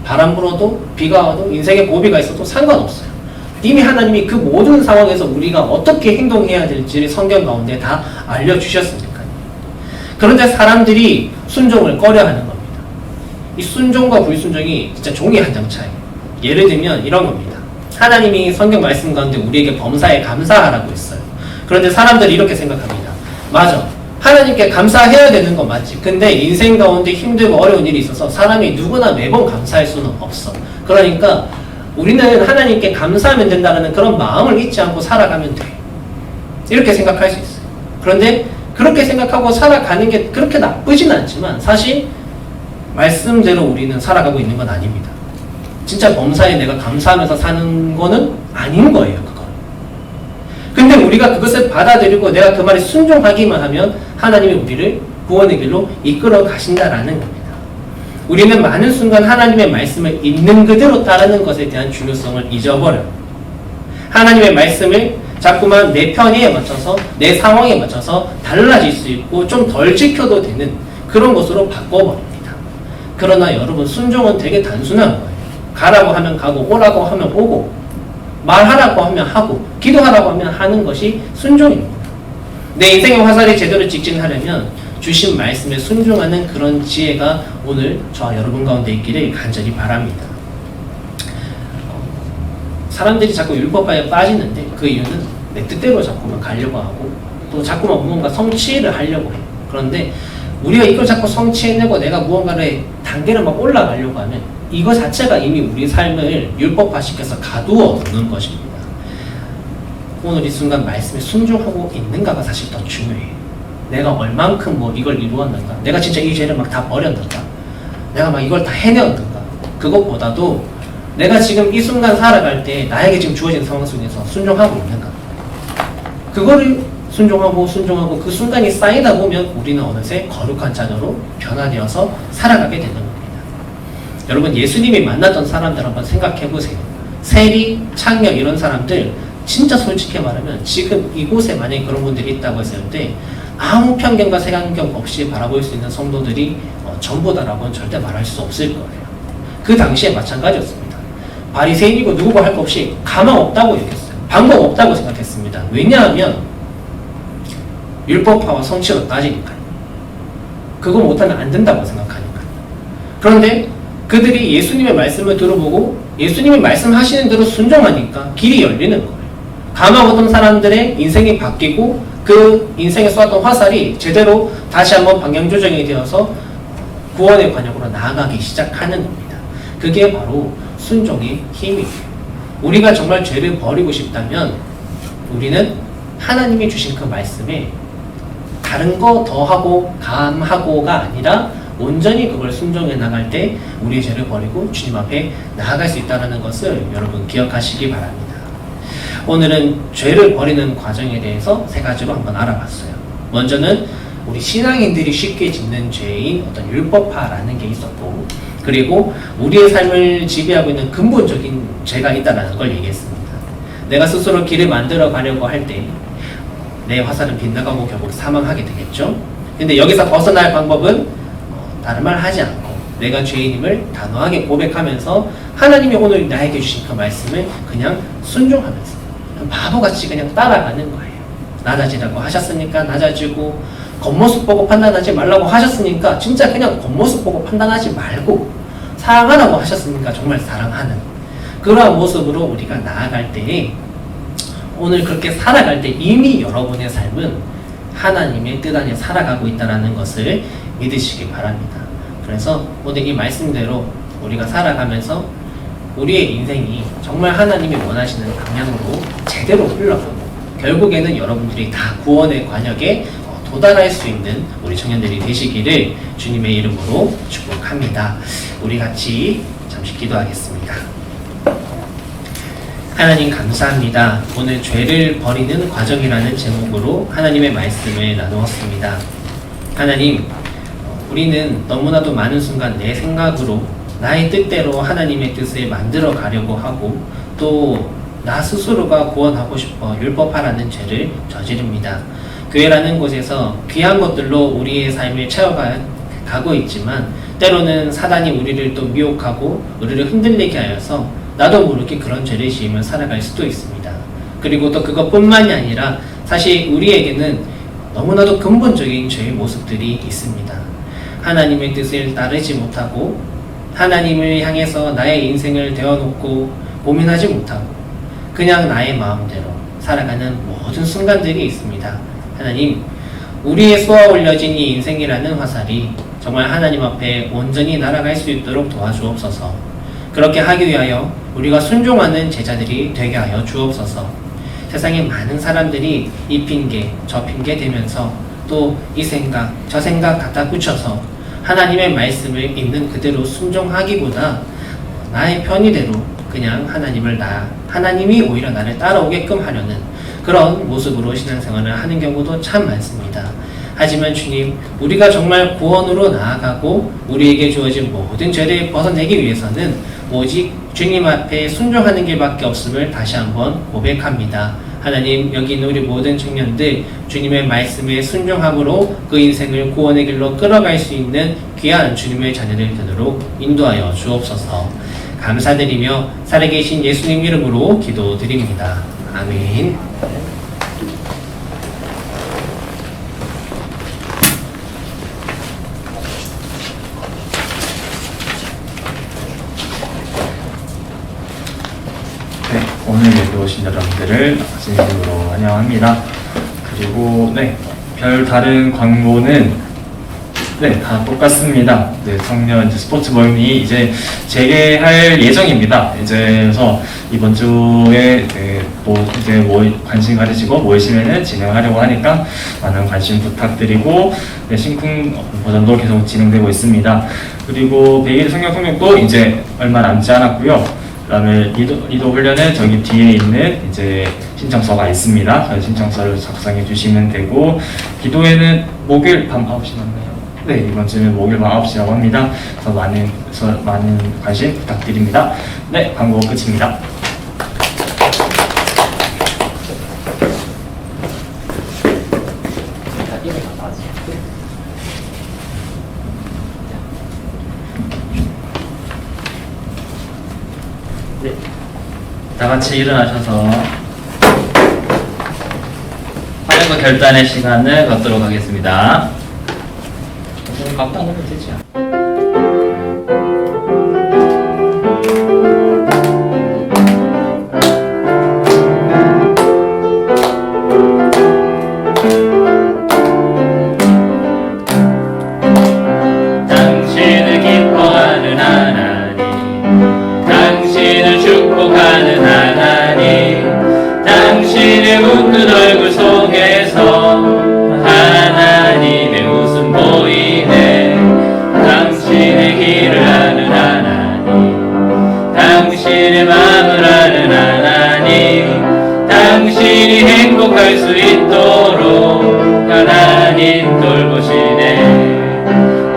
바람 불어도 비가 와도 인생에 고비가 있어도 상관없어요. 이미 하나님이 그 모든 상황에서 우리가 어떻게 행동해야 될지를 성경 가운데 다 알려주셨으니까요. 그런데 사람들이 순종을 꺼려하는 겁니다. 이 순종과 불순종이 진짜 종이 한 장 차이. 예를 들면 이런 겁니다. 하나님이 성경 말씀 가운데 우리에게 범사에 감사하라고 했어요. 그런데 사람들이 이렇게 생각합니다. 맞아. 하나님께 감사해야 되는 건 맞지. 근데 인생 가운데 힘들고 어려운 일이 있어서 사람이 누구나 매번 감사할 수는 없어. 그러니까 우리는 하나님께 감사하면 된다는 그런 마음을 잊지 않고 살아가면 돼. 이렇게 생각할 수 있어요. 그런데 그렇게 생각하고 살아가는 게 그렇게 나쁘진 않지만 사실 말씀대로 우리는 살아가고 있는 건 아닙니다. 진짜 범사에 내가 감사하면서 사는 거는 아닌 거예요, 그건. 근데 우리가 그것을 받아들이고 내가 그 말에 순종하기만 하면 하나님이 우리를 구원의 길로 이끌어 가신다라는 겁니다. 우리는 많은 순간 하나님의 말씀을 있는 그대로 따르는 것에 대한 중요성을 잊어버려요. 하나님의 말씀을 자꾸만 내 편의에 맞춰서 내 상황에 맞춰서 달라질 수 있고 좀 덜 지켜도 되는 그런 것으로 바꿔버립니다. 그러나 여러분 순종은 되게 단순한 거예요. 가라고 하면 가고 오라고 하면 오고 말하라고 하면 하고 기도하라고 하면 하는 것이 순종입니다. 내 인생의 화살이 제대로 직진하려면 주신 말씀에 순종하는 그런 지혜가 오늘 저와 여러분 가운데 있기를 간절히 바랍니다. 사람들이 자꾸 율법과에 빠지는데 그 이유는 내 뜻대로 자꾸만 가려고 하고 또 자꾸만 무언가 성취를 하려고 해요. 그런데 우리가 이걸 자꾸 성취해내고 내가 무언가를 단계를 막 올라가려고 하면 이거 자체가 이미 우리 삶을 율법화시켜서 가두어 두는 것입니다. 오늘 이 순간 말씀에 순종하고 있는가가 사실 더 중요해요. 내가 얼만큼 뭐 이걸 이루었는가, 내가 진짜 이 죄를 막 다 버렸는가, 내가 막 이걸 다 해내었는가, 그것보다도 내가 지금 이 순간 살아갈 때 나에게 지금 주어진 상황 속에서 순종하고 있는가, 그거를 순종하고 그 순간이 쌓이다 보면 우리는 어느새 거룩한 자녀로 변화되어서 살아가게 되는 겁니다. 여러분 예수님이 만났던 사람들 한번 생각해 보세요. 세리, 창녀 이런 사람들 진짜 솔직히 말하면 지금 이곳에 만약에 그런 분들이 있다고 했을 때 아무 편견과 색안경 없이 바라볼 수 있는 성도들이 전부다라고는 절대 말할 수 없을 거예요. 그 당시에 마찬가지였습니다. 바리새인이고 누구고 할 것 없이 가망 없다고 얘기했어요. 방법 없다고 생각했습니다. 왜냐하면 율법화와 성취가 따지니까요. 그거 못하면 안 된다고 생각하니까요. 그런데 그들이 예수님의 말씀을 들어보고 예수님이 말씀하시는 대로 순종하니까 길이 열리는 거예요. 가망 없던 사람들의 인생이 바뀌고 그 인생에 쏘았던 화살이 제대로 다시 한번 방향 조정이 되어서 구원의 관역으로 나아가기 시작하는 겁니다. 그게 바로 순종의 힘이에요. 우리가 정말 죄를 버리고 싶다면 우리는 하나님이 주신 그 말씀에 다른 거 더하고 감하고가 아니라 온전히 그걸 순종해 나갈 때 우리의 죄를 버리고 주님 앞에 나아갈 수 있다는 것을 여러분 기억하시기 바랍니다. 오늘은 죄를 버리는 과정에 대해서 세 가지로 한번 알아봤어요. 먼저는 우리 신앙인들이 쉽게 짓는 죄인 어떤 율법화라는 게 있었고, 그리고 우리의 삶을 지배하고 있는 근본적인 죄가 있다는 걸 얘기했습니다. 내가 스스로 길을 만들어 가려고 할 때 내 화살은 빗나가고 결국 사망하게 되겠죠. 근데 여기서 벗어날 방법은 다른 말 하지 않고 내가 죄인임을 단호하게 고백하면서 하나님이 오늘 나에게 주신 그 말씀을 그냥 순종하면서 바보같이 그냥 따라가는 거예요. 낮아지라고 하셨으니까 낮아지고, 겉모습 보고 판단하지 말라고 하셨으니까 진짜 그냥 겉모습 보고 판단하지 말고, 사랑하라고 하셨으니까 정말 사랑하는 그러한 모습으로 우리가 나아갈 때에, 오늘 그렇게 살아갈 때 이미 여러분의 삶은 하나님의 뜻 안에 살아가고 있다는 것을 믿으시기 바랍니다. 그래서 오늘 이 말씀대로 우리가 살아가면서 우리의 인생이 정말 하나님이 원하시는 방향으로 제대로 흘러가고 결국에는 여러분들이 다 구원의 관역에 도달할 수 있는 우리 청년들이 되시기를 주님의 이름으로 축복합니다. 우리 같이 잠시 기도하겠습니다. 하나님 감사합니다. 오늘 죄를 버리는 과정이라는 제목으로 하나님의 말씀을 나누었습니다. 하나님, 우리는 너무나도 많은 순간 내 생각으로 나의 뜻대로 하나님의 뜻을 만들어 가려고 하고 또 나 스스로가 구원하고 싶어 율법화라는 죄를 저지릅니다. 교회라는 곳에서 귀한 것들로 우리의 삶을 채워가고 있지만 때로는 사단이 우리를 또 미혹하고 우리를 흔들리게 하여서 나도 모르게 그런 죄를 지으며 살아갈 수도 있습니다. 그리고 또 그것뿐만이 아니라 사실 우리에게는 너무나도 근본적인 죄의 모습들이 있습니다. 하나님의 뜻을 따르지 못하고 하나님을 향해서 나의 인생을 대어놓고 고민하지 못하고 그냥 나의 마음대로 살아가는 모든 순간들이 있습니다. 하나님, 우리의 쏘아 올려진 이 인생이라는 화살이 정말 하나님 앞에 온전히 날아갈 수 있도록 도와주옵소서. 그렇게 하기 위하여 우리가 순종하는 제자들이 되게 하여 주옵소서. 세상에 많은 사람들이 이 핑계 저 핑계 대면서 또 이 생각 저 생각 갖다 붙여서 하나님의 말씀을 있는 그대로 순종하기보다 나의 편의대로 그냥 하나님이 오히려 나를 따라오게끔 하려는 그런 모습으로 신앙생활을 하는 경우도 참 많습니다. 하지만 주님, 우리가 정말 구원으로 나아가고 우리에게 주어진 모든 죄를 벗어내기 위해서는 오직 주님 앞에 순종하는 길밖에 없음을 다시 한번 고백합니다. 하나님, 여기 있는 우리 모든 청년들 주님의 말씀에 순종함으로 그 인생을 구원의 길로 끌어갈 수 있는 귀한 주님의 자녀들 되도록 인도하여 주옵소서. 감사드리며 살아계신 예수님 이름으로 기도드립니다. 아멘. 네, 오늘 예배 오신 여러분들을 진심으로 환영합니다. 그리고 별 다른 광고는 다 똑같습니다. 청년 스포츠 모임이 이제 재개할 예정입니다. 그래서 이번 주에 관심 가지시고 모이시면은 진행하려고 하니까 많은 관심 부탁드리고, 신쿵 버전도 계속 진행되고 있습니다. 그리고 100일 성경 통역도 이제 얼마 남지 않았고요. 그다음에 리더 훈련은 저기 뒤에 있는 이제 신청서가 있습니다. 신청서를 작성해 주시면 되고, 기도회는 목요일 밤 9시 맞나요? 네, 이번 주는 목요일 밤 9시라고 합니다. 그래서 많은 관심 부탁드립니다. 네, 광고 끝입니다. 다 같이 일어나셔서 화장과 결단의 시간을 갖도록 하겠습니다. 갖다 놓으면 되지. 당신을 기뻐하는 하나님, 당신을 축복하는 하나님, 당신의 웃는 얼굴 속에서 하나님의 웃음 보이네. 당신의 길을 아는 하나님, 당신의 마음을 아는 하나님, 당신이 행복할 수 있도록 하나님 돌보시네.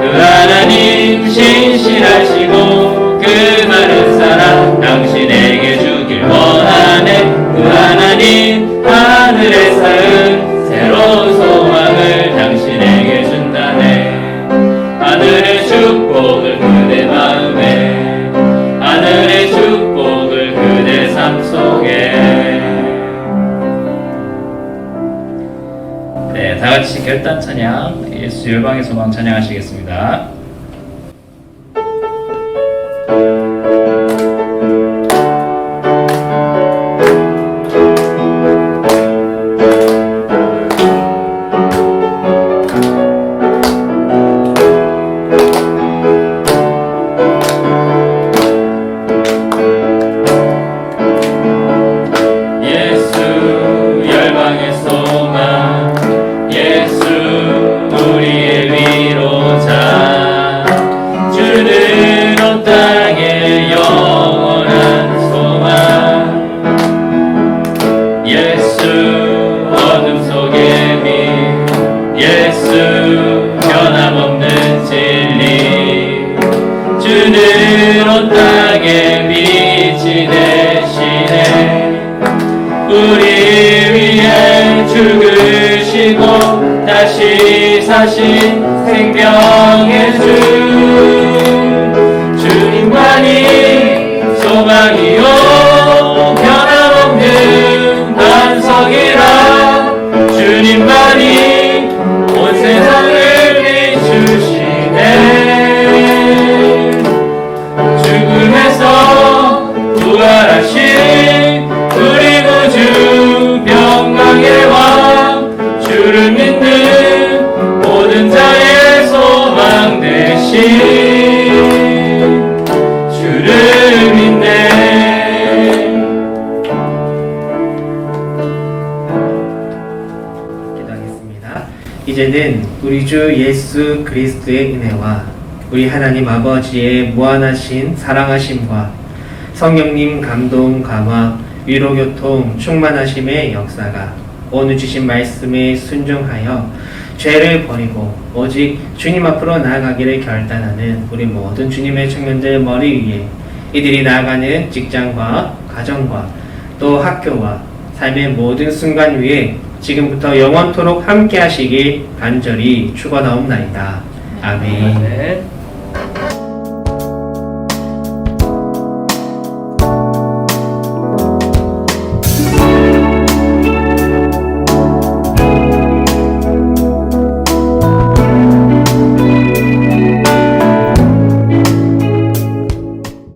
그 하나님 신실하시고 그 많은 사랑 당신에게 주길 원하네. 그 하나님 하늘에 쌓은 새로운 소망을 당신에게 준다네. 하늘의 축복을 그대 마음에, 하늘의 축복을 그대 삶 속에. 네, 다같이 결단 찬양, 예수 열방의 소망 찬양하시겠습니다. 주는 온 땅에 빛이 되시네. 우리 위해 죽으시고 다시 사신 생명의 주, 주님만이 소망이요 변함없는 반석이라. 주님만이 온 세상을 비추시네. 죽음에서 부활하신 우리 구주 평강의 왕, 주를 믿는 모든 자의 소망 되신 주를 믿네. 기도하겠습니다. 이제는 우리 주 예수 그리스도의 은혜와 우리 하나님 아버지의 무한하신 사랑하심과 성령님 감동, 감화, 위로, 교통, 충만하심의 역사가 오늘 주신 말씀에 순종하여 죄를 버리고 오직 주님 앞으로 나아가기를 결단하는 우리 모든 주님의 청년들 머리 위에 이들이 나아가는 직장과 가정과 또 학교와 삶의 모든 순간 위에 지금부터 영원토록 함께 하시길 간절히 축원하옵나이다. 아멘. 네.